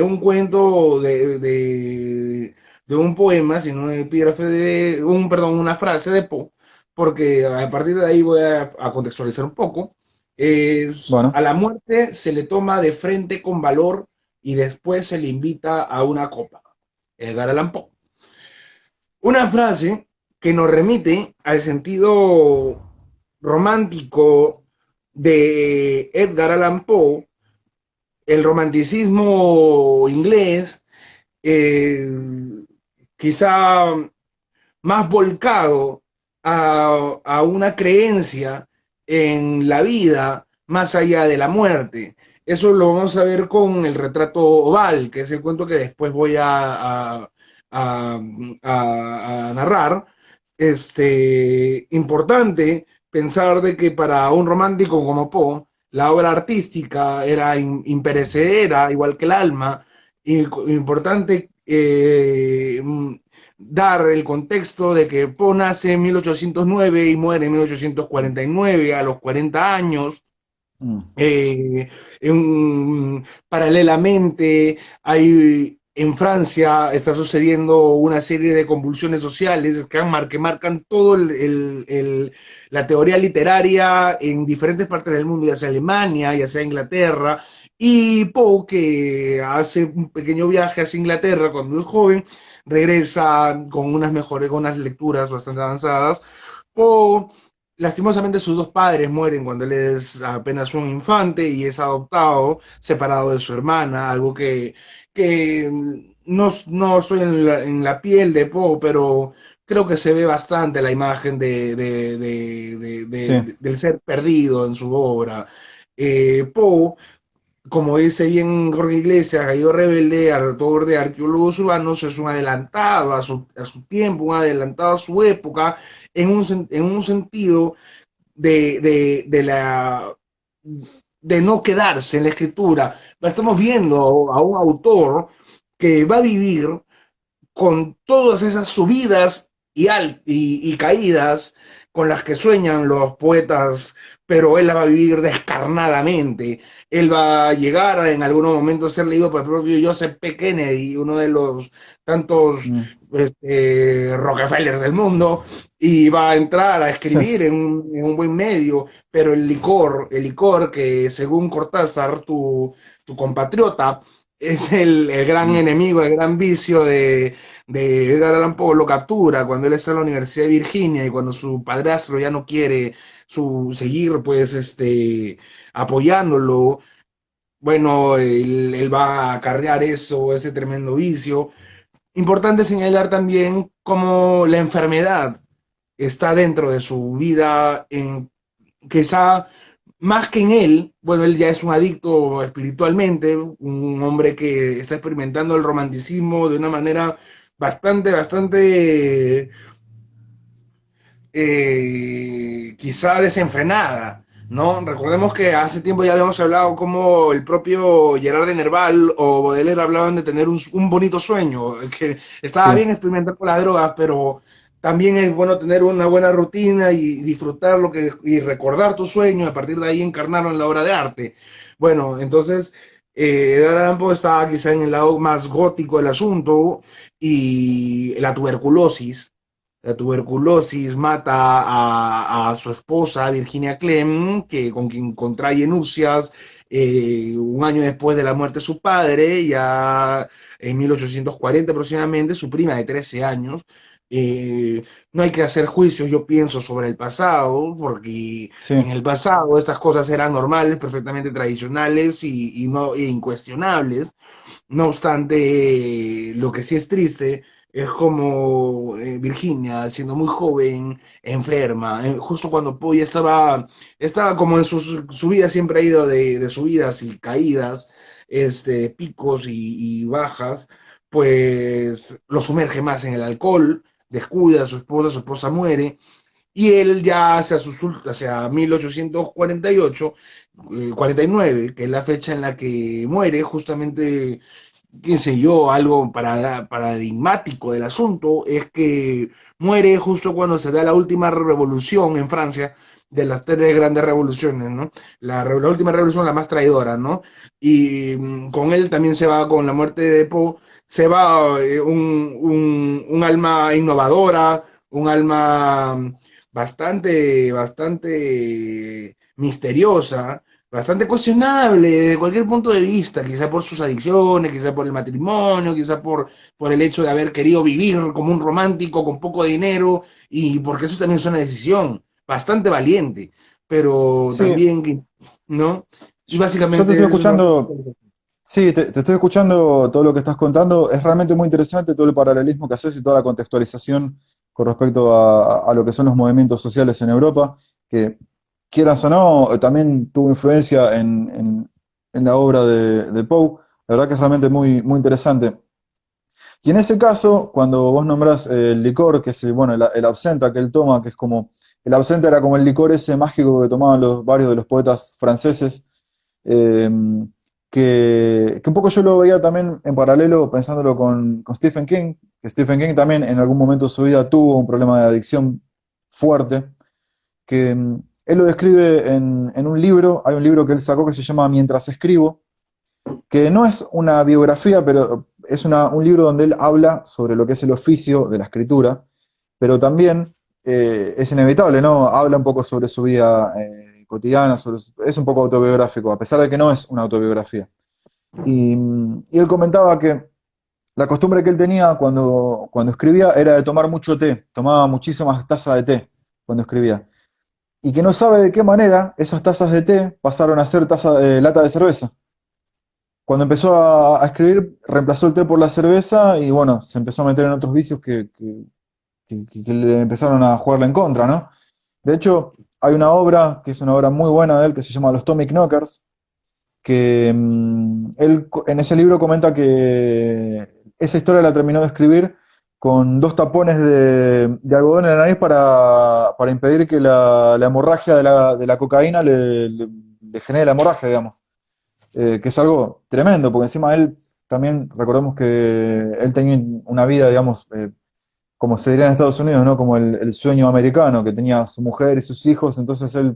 un cuento, de un poema, sino un epígrafe perdón, una frase de Poe, porque a partir de ahí voy a contextualizar un poco. Es, a bueno, la muerte se le toma de frente con valor y después se le invita a una copa. Edgar Allan Poe. Una frase que nos remite al sentido romántico de Edgar Allan Poe, el romanticismo inglés, eh, quizá más volcado a una creencia en la vida más allá de la muerte. Eso lo vamos a ver con el retrato oval, que es el cuento que después voy a narrar. Importante pensar de que para un romántico como Poe, la obra artística era imperecedera, igual que el alma. Importante dar el contexto de que Poe nace en 1809 y muere en 1849 a los 40 años. mm, Eh, Paralelamente, en Francia está sucediendo una serie de convulsiones sociales que marcan todo la teoría literaria en diferentes partes del mundo, ya sea Alemania, ya sea Inglaterra, y Poe, que hace un pequeño viaje hacia Inglaterra cuando es joven, regresa con unas lecturas bastante avanzadas. Poe, lastimosamente, sus dos padres mueren cuando él es apenas un infante y es adoptado, separado de su hermana, algo que no estoy en la piel de Poe, pero creo que se ve bastante la imagen sí, del ser perdido en su obra. Poe, como dice bien Jorge Iglesias, Gallo Rebelde, autor de Arqueólogos Urbanos, es un adelantado a su tiempo, un adelantado a su época, en un sentido de de no quedarse en la escritura. Estamos viendo a un autor que va a vivir con todas esas subidas y caídas con las que sueñan los poetas, pero él la va a vivir descarnadamente. Él va a llegar a, en algunos momentos a ser leído por el propio Joseph P. Kennedy, uno de los tantos Mm. Rockefeller del mundo, y va a entrar a Sí, escribir en un buen medio, pero el licor que según Cortázar, tu compatriota, es el gran mm, enemigo, el gran vicio de Edgar Allan Poe, lo captura cuando él está en la Universidad de Virginia y cuando su padrastro ya no quiere seguir pues apoyándolo. Bueno, él va a acarrear eso, ese tremendo vicio. Importante señalar también cómo la enfermedad está dentro de su vida, quizá más que en él. Bueno, él ya es un adicto espiritualmente, un hombre que está experimentando el romanticismo de una manera bastante quizá desenfrenada, ¿no? Recordemos que hace tiempo ya habíamos hablado como el propio Gerard de Nerval o Baudelaire hablaban de tener un bonito sueño, que estaba sí, bien experimentar con las drogas, pero también es bueno tener una buena rutina y disfrutar lo que y recordar tu sueño y a partir de ahí encarnarlo en la obra de arte. Bueno, entonces Edgar Allan Poe estaba quizá en el lado más gótico del asunto y la tuberculosis mata a su esposa, Virginia Clem, con quien contrae nupcias un año después de la muerte de su padre, ya en 1840 aproximadamente, su prima de 13 años. Eh, no hay que hacer juicios, yo pienso, sobre el pasado, porque sí. en el pasado estas cosas eran normales, perfectamente tradicionales y no, e incuestionables. No obstante, lo que sí es triste es como Virginia, siendo muy joven, enferma, justo cuando Poe estaba como en su vida siempre ha ido de subidas y caídas, picos y bajas, pues lo sumerge más en el alcohol, descuida a su esposa muere, y él ya hacia 1848, 49, que es la fecha en la que muere, justamente qué sé yo, algo paradigmático del asunto es que muere justo cuando se da la última revolución en Francia, de las tres grandes revoluciones, ¿no? La última revolución, la más traidora, ¿no? Y con él también se va, con la muerte de Poe, se va un alma innovadora, un alma bastante misteriosa, bastante cuestionable desde cualquier punto de vista, quizá por sus adicciones, quizá por el matrimonio, quizá por el hecho de haber querido vivir como un romántico con poco dinero, y porque eso también es una decisión bastante valiente, pero Sí, también, ¿no? Y yo te básicamente estoy eso es lo escuchando, sí, te estoy escuchando todo lo que estás contando. Es realmente muy interesante todo el paralelismo que haces y toda la contextualización con respecto a lo que son los movimientos sociales en Europa, que quieras o no, también tuvo influencia en la obra de Poe. La verdad que es realmente muy, muy interesante. Y en ese caso, cuando vos nombrás el licor, que es bueno, el absenta que él toma, que es como, el absenta era como el licor ese mágico que tomaban varios de los poetas franceses, eh, que un poco yo lo veía también en paralelo pensándolo con Stephen King, que Stephen King también en algún momento de su vida tuvo un problema de adicción fuerte, que él lo describe en un libro, hay un libro que él sacó que se llama Mientras escribo, que no es una biografía, pero es un libro donde él habla sobre lo que es el oficio de la escritura, pero también es inevitable, ¿no? Habla un poco sobre su vida cotidiana, es un poco autobiográfico, a pesar de que no es una autobiografía. Y él comentaba que la costumbre que él tenía cuando escribía era de tomar mucho té, tomaba muchísimas tazas de té cuando escribía, y que no sabe de qué manera esas tazas de té pasaron a ser lata de cerveza. Cuando empezó a escribir, reemplazó el té por la cerveza y bueno, se empezó a meter en otros vicios que le empezaron a jugarle en contra, ¿no? De hecho, hay una obra que es una obra muy buena de él que se llama Los Tommy Knockers, que él en ese libro comenta que esa historia la terminó de escribir con dos tapones de algodón en la nariz para impedir que la hemorragia de la cocaína le genere la hemorragia, digamos. Que es algo tremendo, porque encima él también, recordemos que él tenía una vida, digamos, como se diría en Estados Unidos, ¿no? Como el sueño americano, que tenía su mujer y sus hijos, entonces él,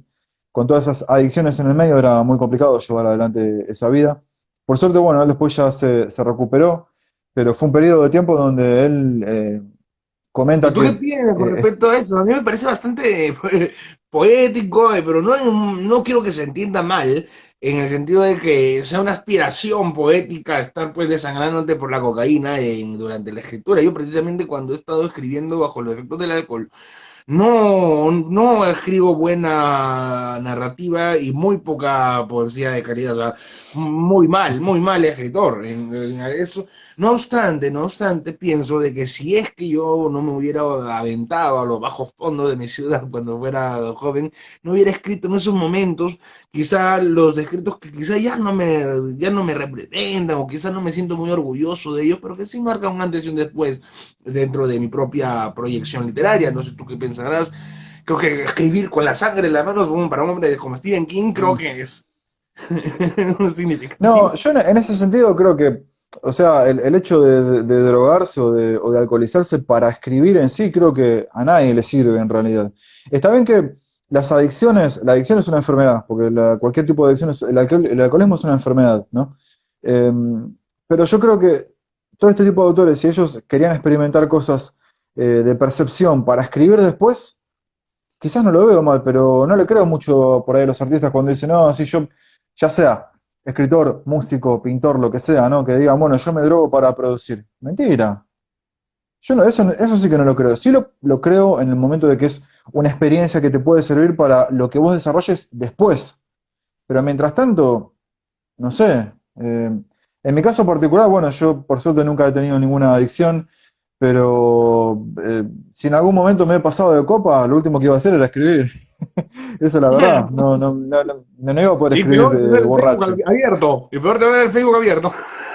con todas esas adicciones en el medio, era muy complicado llevar adelante esa vida. Por suerte, bueno, él después ya se recuperó, pero fue un periodo de tiempo donde él ¿Y comenta tú que qué piensas con respecto a eso? A mí me parece bastante poético, pero no, no quiero que se entienda mal, en el sentido de que sea una aspiración poética estar pues desangrándote por la cocaína durante la escritura. Yo precisamente cuando he estado escribiendo bajo los efectos del alcohol, no escribo buena narrativa y muy poca poesía de calidad, o sea, muy mal escritor en eso. No obstante, pienso de que si es que yo no me hubiera aventado a los bajos fondos de mi ciudad cuando fuera joven, no hubiera escrito en esos momentos, quizá los escritos que quizá ya no me representan o quizá no me siento muy orgulloso de ellos, pero que sí marcan un antes y un después dentro de mi propia proyección literaria. No sé tú qué pensarás. Creo que escribir con la sangre en las manos para un hombre como Stephen King creo mm, que es significativo. no, yo en ese sentido creo que, o sea, el hecho de drogarse o de alcoholizarse para escribir en sí, creo que a nadie le sirve en realidad. Está bien que la adicción es una enfermedad, porque cualquier tipo de adicción, el alcoholismo es una enfermedad, ¿no? Eh, pero yo creo que todo este tipo de autores, si ellos querían experimentar cosas de percepción para escribir después, quizás no lo veo mal, pero no le creo mucho por ahí a los artistas cuando dicen, no, si yo, ya sea escritor, músico, pintor, lo que sea, ¿no? Que digan, bueno, yo me drogo para producir. Mentira. Yo no, eso sí que no lo creo. Sí lo creo en el momento de que es una experiencia que te puede servir para lo que vos desarrolles después. Pero mientras tanto, no sé. En mi caso particular, bueno, yo por suerte nunca he tenido ninguna adicción, pero si en algún momento me he pasado de copa, lo último que iba a hacer era escribir. Esa es la verdad. No, no, no, no iba a poder Y escribir peor tener el Facebook borracho. abierto. Y peor tener el Facebook abierto.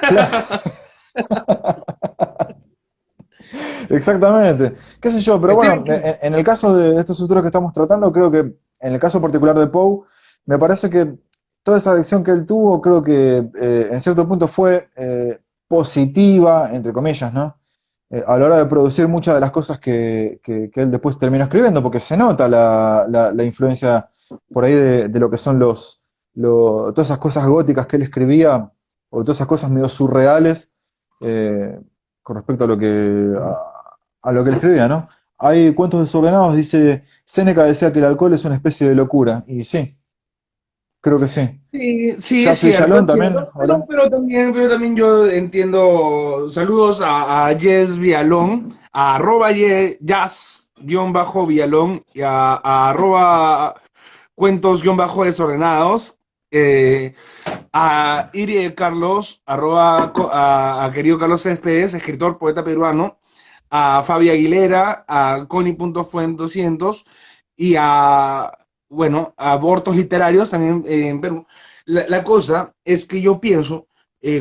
Claro, exactamente. ¿Qué sé yo? Pero Stephen bueno, King. en el caso de estos autores que estamos tratando, creo que en el caso particular de Poe, me parece que toda esa adicción que él tuvo, creo que en cierto punto fue positiva, entre comillas, ¿no? A la hora de producir muchas de las cosas que él después terminó escribiendo, porque se nota la influencia por ahí de lo que son todas esas cosas góticas que él escribía, o todas esas cosas medio surreales, eh, con respecto a lo que él escribía, ¿no? Hay cuentos desordenados, dice, Séneca decía que el alcohol es una especie de locura, y sí, creo que sí. Sí, sí, es Jazz cierto, Villalón es también, cierto, hola. pero también yo entiendo, saludos a Jess Villalón, a arroba jazz-villalón y a arroba cuentos-desordenados, eh, a Irie Carlos, a querido Carlos Céspedes, escritor, poeta peruano, a Fabi Aguilera, a Connie.fuen200 y bueno, a abortos literarios también en Perú. La cosa es que yo pienso,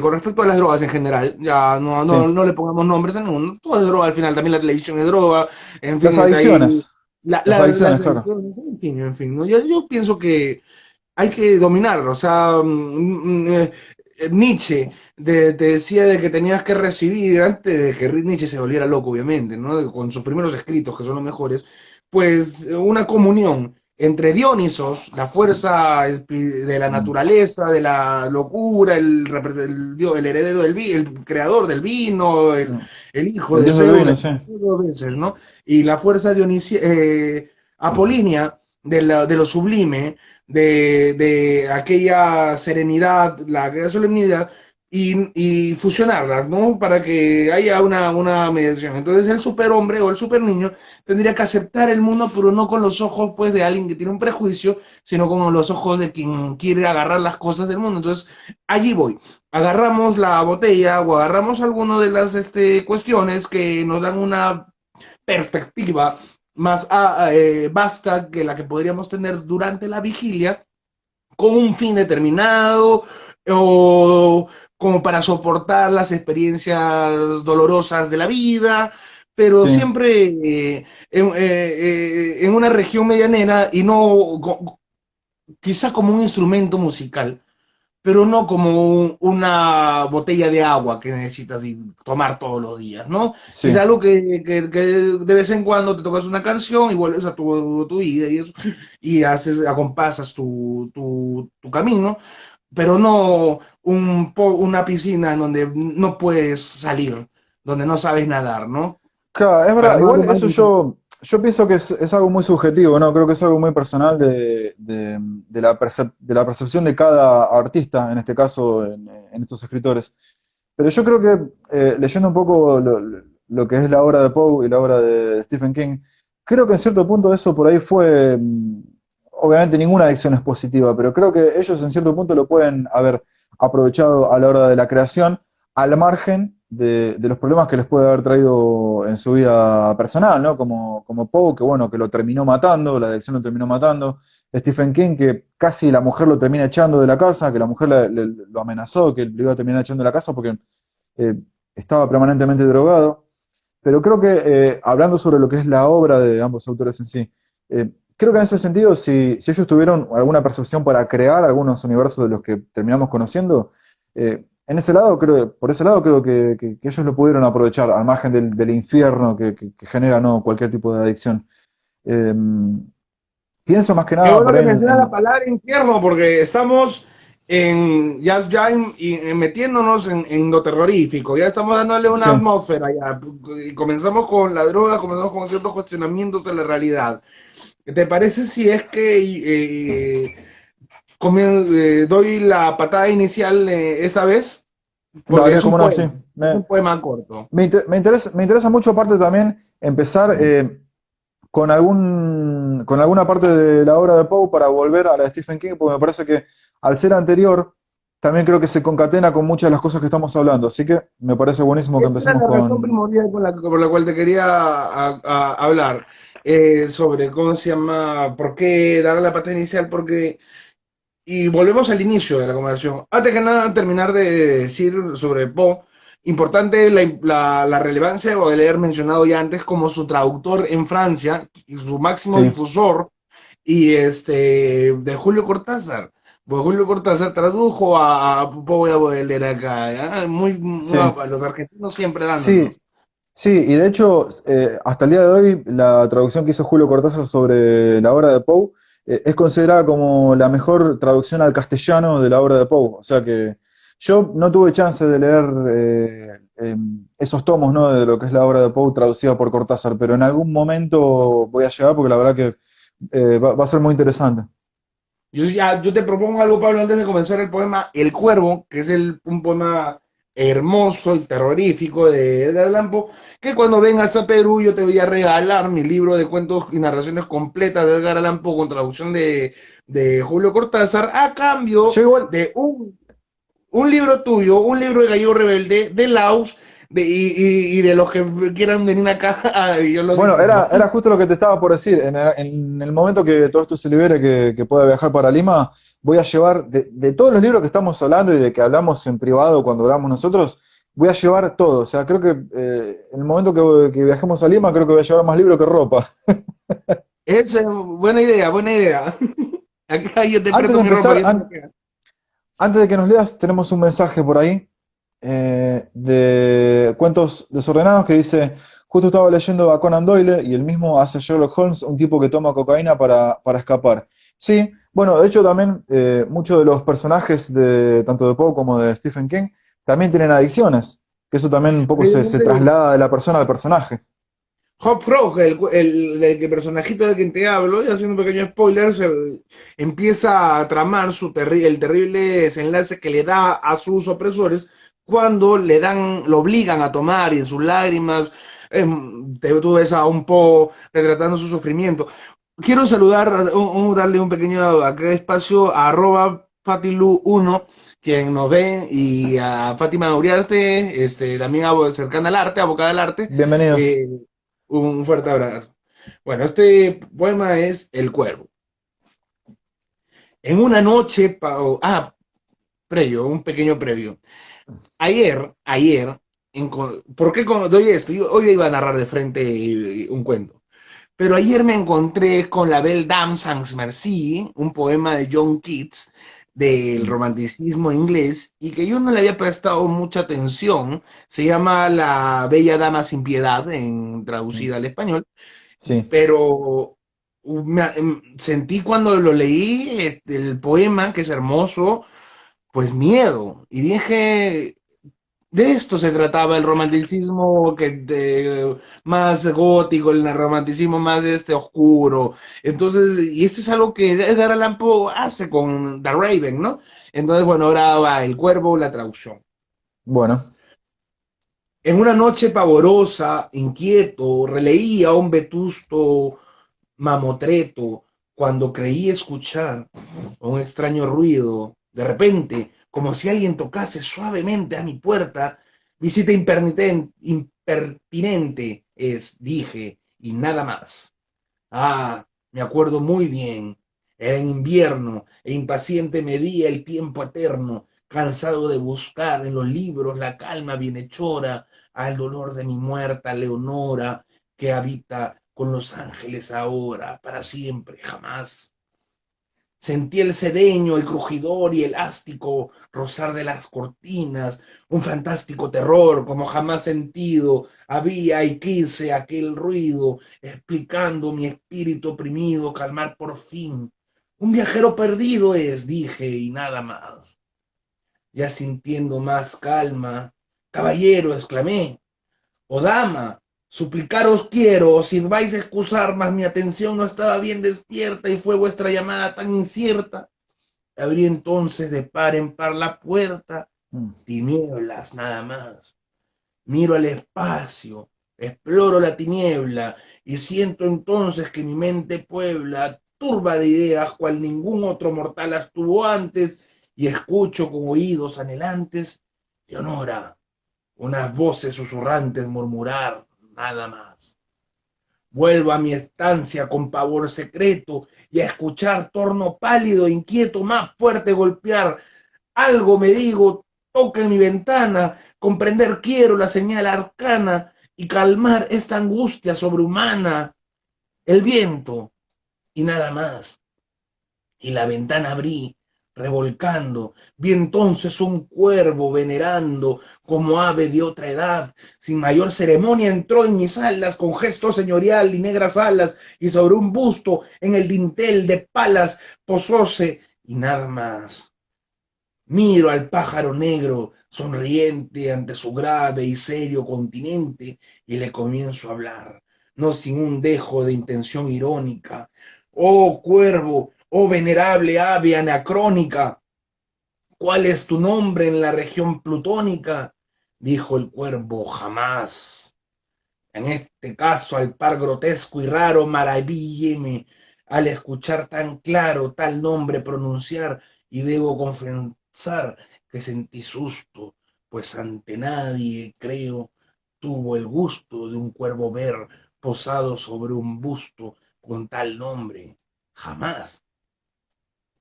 con respecto a las drogas en general, ya Sí. no le pongamos nombres a ninguno, todo es droga al final, también la televisión es droga, en fin, Las está ahí adicciones, las las adicciones, claro. adicciones, en fin, ¿no? Yo pienso que hay que dominarlo. O sea, Nietzsche te decía de que tenías que recibir, antes de que Nietzsche se volviera loco, obviamente, ¿no? Con sus primeros escritos, que son los mejores, pues una comunión entre Dionisos, la fuerza de la Mm. naturaleza, de la locura, el heredero el creador del vino, Mm. el hijo El de dios del Zeus, vino, sí. dos veces, ¿no? Y la fuerza apolínea de lo sublime, de aquella serenidad, aquella solemnidad, y fusionarlas, ¿no? Para que haya una mediación. Entonces el superhombre o el superniño tendría que aceptar el mundo, pero no con los ojos pues de alguien que tiene un prejuicio, sino con los ojos de quien quiere agarrar las cosas del mundo. Entonces allí voy. Agarramos la botella o agarramos alguna de las cuestiones que nos dan una perspectiva más vasta que la que podríamos tener durante la vigilia con un fin determinado o como para soportar las experiencias dolorosas de la vida, pero Sí. siempre en una región medianera y no quizá como un instrumento musical pero no como una botella de agua que necesitas tomar todos los días, ¿no? Es Sí. algo que de vez en cuando te tocas una canción y vuelves a tu vida y eso, y acompasas tu camino, pero no una piscina en donde no puedes salir, donde no sabes nadar, ¿no? Claro, es Para verdad, no igual darle más eso yo pienso que es algo muy subjetivo, ¿no? Creo que es algo muy personal de la percepción de cada artista, en este caso, en estos escritores. Pero yo creo que leyendo un poco lo que es la obra de Poe y la obra de Stephen King, creo que en cierto punto eso por ahí fue, obviamente ninguna adicción es positiva, pero creo que ellos en cierto punto lo pueden haber aprovechado a la hora de la creación, al margen de los problemas que les puede haber traído en su vida personal, ¿no? Como Poe, que bueno, que lo terminó matando, la adicción lo terminó matando. Stephen King, que casi la mujer lo termina echando de la casa, que la mujer lo amenazó, que le iba a terminar echando de la casa porque eh, estaba permanentemente drogado. Pero creo que hablando sobre lo que es la obra de ambos autores en sí, creo que en ese sentido, si ellos tuvieron alguna percepción para crear algunos universos de los que terminamos conociendo, en ese lado, por ese lado creo que ellos lo pudieron aprovechar, al margen del infierno que genera, ¿no?, cualquier tipo de adicción. Eh, Pienso más que Qué nada bueno por que ahí menciona la palabra infierno, porque estamos metiéndonos en lo terrorífico, ya estamos dándole una sí. atmósfera, ya, y comenzamos con la droga, comenzamos con ciertos cuestionamientos de la realidad. ¿Te parece si es que doy la patada inicial esta vez? Porque Dale, cómo no, sí. es un poema corto. Me interesa mucho aparte también empezar con alguna parte de la obra de Poe para volver a la de Stephen King, porque me parece que al ser anterior, también creo que se concatena con muchas de las cosas que estamos hablando. Así que me parece buenísimo que Esa era empecemos la razón con... primordial por la cual te quería hablar sobre cómo se llama, por qué dar la pata inicial, porque, y volvemos al inicio de la conversación. Antes que nada, terminar de decir sobre Poe, importante la relevancia o el haber mencionado ya antes como su traductor en Francia, y su máximo Sí, difusor, y de Julio Cortázar. Pues Julio Cortázar tradujo voy a leer acá, ¿ya? sí, Los argentinos siempre dándonos. sí, sí. Y de hecho, hasta el día de hoy, la traducción que hizo Julio Cortázar sobre la obra de Poe es considerada como la mejor traducción al castellano de la obra de Poe. O sea que yo no tuve chance de leer esos tomos, ¿no?, de lo que es la obra de Poe traducida por Cortázar, pero en algún momento voy a llegar porque la verdad que va a ser muy interesante. Yo te propongo algo, Pablo, antes de comenzar el poema El Cuervo, que es un poema hermoso y terrorífico de Edgar Allan Poe, que cuando vengas a Perú yo te voy a regalar mi libro de cuentos y narraciones completas de Edgar Allan Poe con traducción de Julio Cortázar, a cambio Yo igual, de un libro tuyo, un libro de Gallego Rebelde, de Laos, y de los que quieran venir acá, yo los bueno, informo. era justo lo que te estaba por decir. En el momento que todo esto se libere, que pueda viajar para Lima, voy a llevar, de todos los libros que estamos hablando y de que hablamos en privado cuando hablamos nosotros, voy a llevar todo. O sea, creo que en el momento que viajemos a Lima, creo que voy a llevar más libros que ropa. Es buena idea, buena idea. Acá yo te Antes presto de mi ropa, empezar, yo te lo quedo. antes de que nos leas, tenemos un mensaje por ahí de Cuentos Desordenados que dice, justo estaba leyendo a Conan Doyle y el mismo hace Sherlock Holmes, un tipo que toma cocaína para escapar. Sí, bueno, de hecho también muchos de los personajes de tanto de Poe como de Stephen King también tienen adicciones, que eso también un poco se Precisamente traslada de la persona al personaje. Hop Frog, el personajito de quien te hablo, y haciendo un pequeño spoiler, empieza a tramar el terrible desenlace que le da a sus opresores cuando lo obligan a tomar y en sus lágrimas tú ves a un Po retratando su sufrimiento. Quiero saludar, darle un pequeño acá espacio a arroba Fatilu1, quien nos ve, y a Fátima Uriarte, también cercana al arte, abocada al arte. Bienvenidos. eh, un fuerte abrazo. Bueno, este poema es El Cuervo. En una noche, un pequeño previo. Ayer, ¿por qué doy esto? Hoy iba a narrar de frente un cuento. Pero ayer me encontré con La Belle Dame sans Merci, un poema de John Keats, del Mm. romanticismo inglés y que yo no le había prestado mucha atención. Se llama La Bella Dama sin Piedad, en Mm. traducida al español, Sí, pero sentí cuando lo leí el poema, que es hermoso, pues miedo. Y dije, de esto se trataba el romanticismo más gótico, el romanticismo más oscuro. Entonces, y esto es algo que Edgar Allan Poe hace con The Raven, ¿no? Entonces, bueno, ahora va El Cuervo, la traducción. bueno. En una noche pavorosa, inquieto, releía un vetusto mamotreto cuando creí escuchar un extraño ruido. De repente, como si alguien tocase suavemente a mi puerta, visita impertinente es, dije, y nada más. Ah, me acuerdo muy bien. Era en invierno e impaciente medía el tiempo eterno, cansado de buscar en los libros la calma bienhechora al dolor de mi muerta Leonora, que habita con los ángeles ahora, para siempre, jamás. Sentí el sedeño, el crujidor y el ástico rozar de las cortinas, un fantástico terror como jamás sentido había y quise aquel ruido, explicando mi espíritu oprimido, calmar por fin. Un viajero perdido es, dije, y nada más. Ya sintiendo más calma, caballero, exclamé, o dama, suplicaros quiero, os vais a excusar, mas mi atención no estaba bien despierta y fue vuestra llamada tan incierta. Abrí entonces de par en par la puerta, Mm. tinieblas nada más. Miro al espacio, exploro la tiniebla y siento entonces que mi mente puebla, turba de ideas cual ningún otro mortal las tuvo antes y escucho con oídos anhelantes, Leonora, unas voces susurrantes murmurar, nada más. Vuelvo a mi estancia con pavor secreto y a escuchar torno pálido, inquieto, más fuerte golpear. Algo me digo, toca en mi ventana, comprender quiero la señal arcana y calmar esta angustia sobrehumana. El viento y nada más. Y la ventana abrí, revolcando, vi entonces un cuervo venerando como ave de otra edad, sin mayor ceremonia entró en mis alas con gesto señorial y negras alas, y sobre un busto en el dintel de palas posóse y nada más. Miro al pájaro negro sonriente ante su grave y serio continente y le comienzo a hablar, no sin un dejo de intención irónica. Oh cuervo, oh venerable ave anacrónica, ¿cuál es tu nombre en la región plutónica? Dijo el cuervo, jamás. En este caso, al par grotesco y raro, maravílleme al escuchar tan claro tal nombre pronunciar, y debo confesar que sentí susto, pues ante nadie, creo, tuvo el gusto de un cuervo ver posado sobre un busto con tal nombre. Jamás.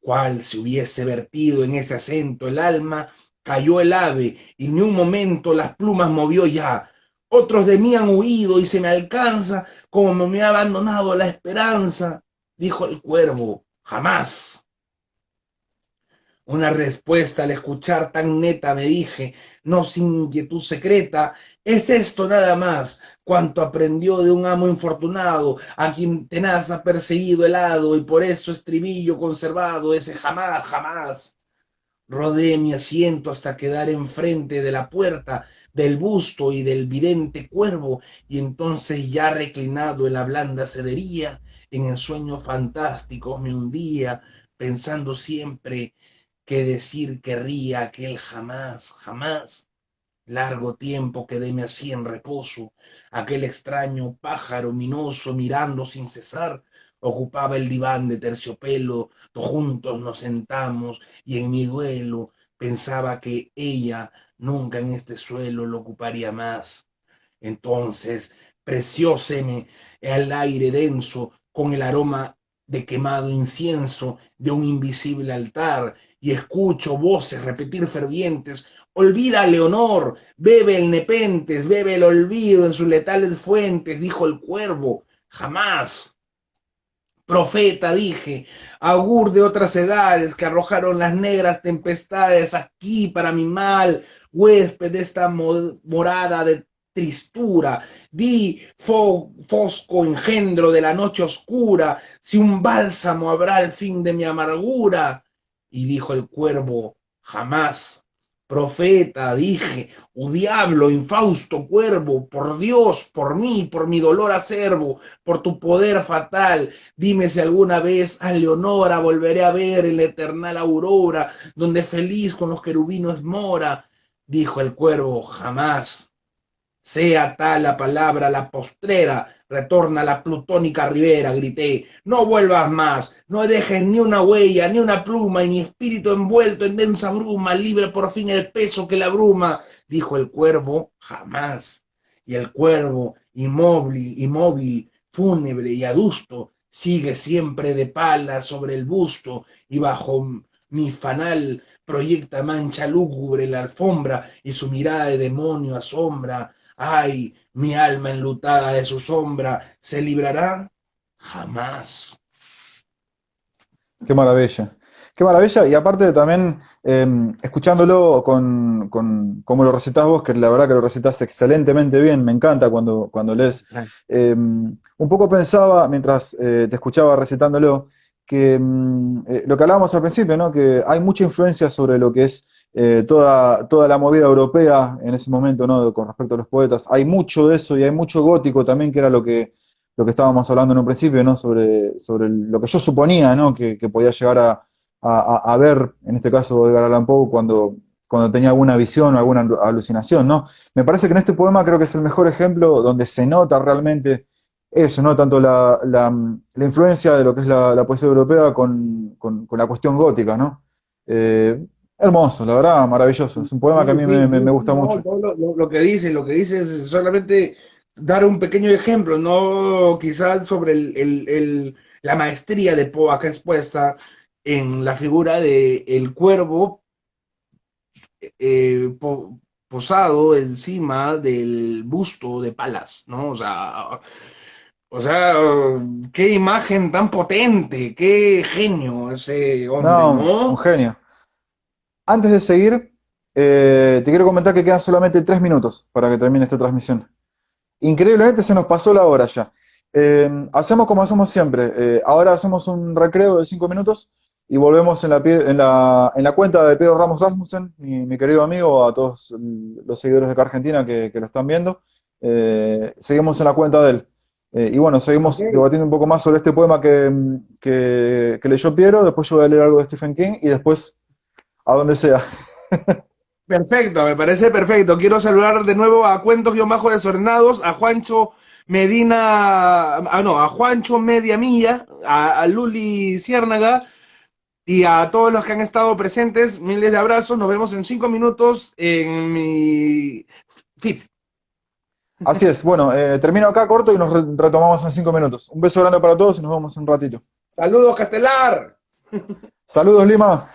Cual se hubiese vertido en ese acento el alma, cayó el ave y ni un momento las plumas movió ya. Otros de mí han huido y se me alcanza como me ha abandonado la esperanza, dijo el cuervo, jamás. Una respuesta al escuchar tan neta me dije, no sin inquietud secreta, es esto nada más cuanto aprendió de un amo infortunado, a quien tenaz ha perseguido el hado, y por eso estribillo conservado, ese jamás, jamás. Rodé mi asiento hasta quedar enfrente de la puerta, del busto y del vidente cuervo, y entonces ya reclinado en la blanda sedería, en ensueños fantásticos me hundía, pensando siempre qué decir querría aquel jamás, jamás. Largo tiempo quedéme así en reposo, aquel extraño pájaro minoso mirando sin cesar, ocupaba el diván de terciopelo, juntos nos sentamos y en mi duelo pensaba que ella nunca en este suelo lo ocuparía más. Entonces precióseme al aire denso con el aroma de quemado incienso de un invisible altar y escucho voces repetir fervientes, olvida a Leonor, bebe el nepentes, bebe el olvido en sus letales fuentes, dijo el cuervo, jamás. Profeta, dije, augur de otras edades que arrojaron las negras tempestades aquí para mi mal, huésped de esta morada de tristura, di, fosco engendro de la noche oscura, si un bálsamo habrá al fin de mi amargura. Y dijo el cuervo, jamás. Profeta, dije, oh diablo, infausto cuervo, por Dios, por mí, por mi dolor acervo, por tu poder fatal, dime si alguna vez a Leonora volveré a ver en la eternal aurora, donde feliz con los querubinos mora. Dijo el cuervo, jamás. Sea tal la palabra la postrera, retorna la plutónica ribera, grité, no vuelvas más, no dejes ni una huella, ni una pluma, y mi espíritu envuelto en densa bruma, libre por fin el peso que la bruma, dijo el cuervo, jamás. Y el cuervo, inmóvil, fúnebre y adusto, sigue siempre de pala sobre el busto, y bajo mi fanal proyecta mancha lúgubre la alfombra, y su mirada de demonio asombra. Ay, mi alma enlutada de su sombra, ¿se librará? Jamás. Qué maravilla. Qué maravilla. Y aparte también, escuchándolo cómo lo recitas vos, que la verdad que lo recitas excelentemente bien, me encanta cuando lees. Un poco pensaba, mientras te escuchaba recitándolo, que lo que hablábamos al principio, ¿no? Que hay mucha influencia sobre lo que es toda la movida europea en ese momento, ¿no? Con respecto a los poetas. Hay mucho de eso y hay mucho gótico también, que era lo que estábamos hablando en un principio, ¿no? Sobre lo que yo suponía, ¿no? Que podía llegar a ver, en este caso, Edgar Allan Poe, cuando tenía alguna visión o alguna alucinación, ¿no? Me parece que en este poema creo que es el mejor ejemplo donde se nota realmente eso, ¿no? Tanto la influencia de lo que es la poesía europea con la cuestión gótica, ¿no? Eh, Hermoso, la verdad, maravilloso. Es un poema que a Sí, mí sí, me sí, gusta no, mucho. todo lo que dice es solamente dar un pequeño ejemplo, no quizás sobre la maestría de Poe acá expuesta en la figura de el cuervo posado encima del busto de Palas, ¿no? O sea, qué imagen tan potente, qué genio ese hombre, No, un ¿no? genio. Antes de seguir, te quiero comentar que quedan solamente 3 minutos para que termine esta transmisión. Increíblemente se nos pasó la hora ya. Hacemos como hacemos siempre. Ahora hacemos un recreo de 5 minutos y volvemos en la cuenta de Pedro Ramos Rasmussen, mi querido amigo, a todos los seguidores de acá Argentina que lo están viendo. Seguimos en la cuenta de él. Y bueno, Ok, seguimos debatiendo un poco más sobre este poema que leyó Piero. Después yo voy a leer algo de Stephen King y después a donde sea. perfecto, me parece perfecto. Quiero saludar de nuevo a Cuentos-Desordenados, a Juancho Medina, no, a Juancho Media Milla, a Luli Ciérnaga y a todos los que han estado presentes. Miles de abrazos. Nos vemos en 5 minutos en mi feed. Así es. Bueno, termino acá corto y nos retomamos en 5 minutos. Un beso grande para todos y nos vemos en un ratito. Saludos, Castelar. Saludos, Lima.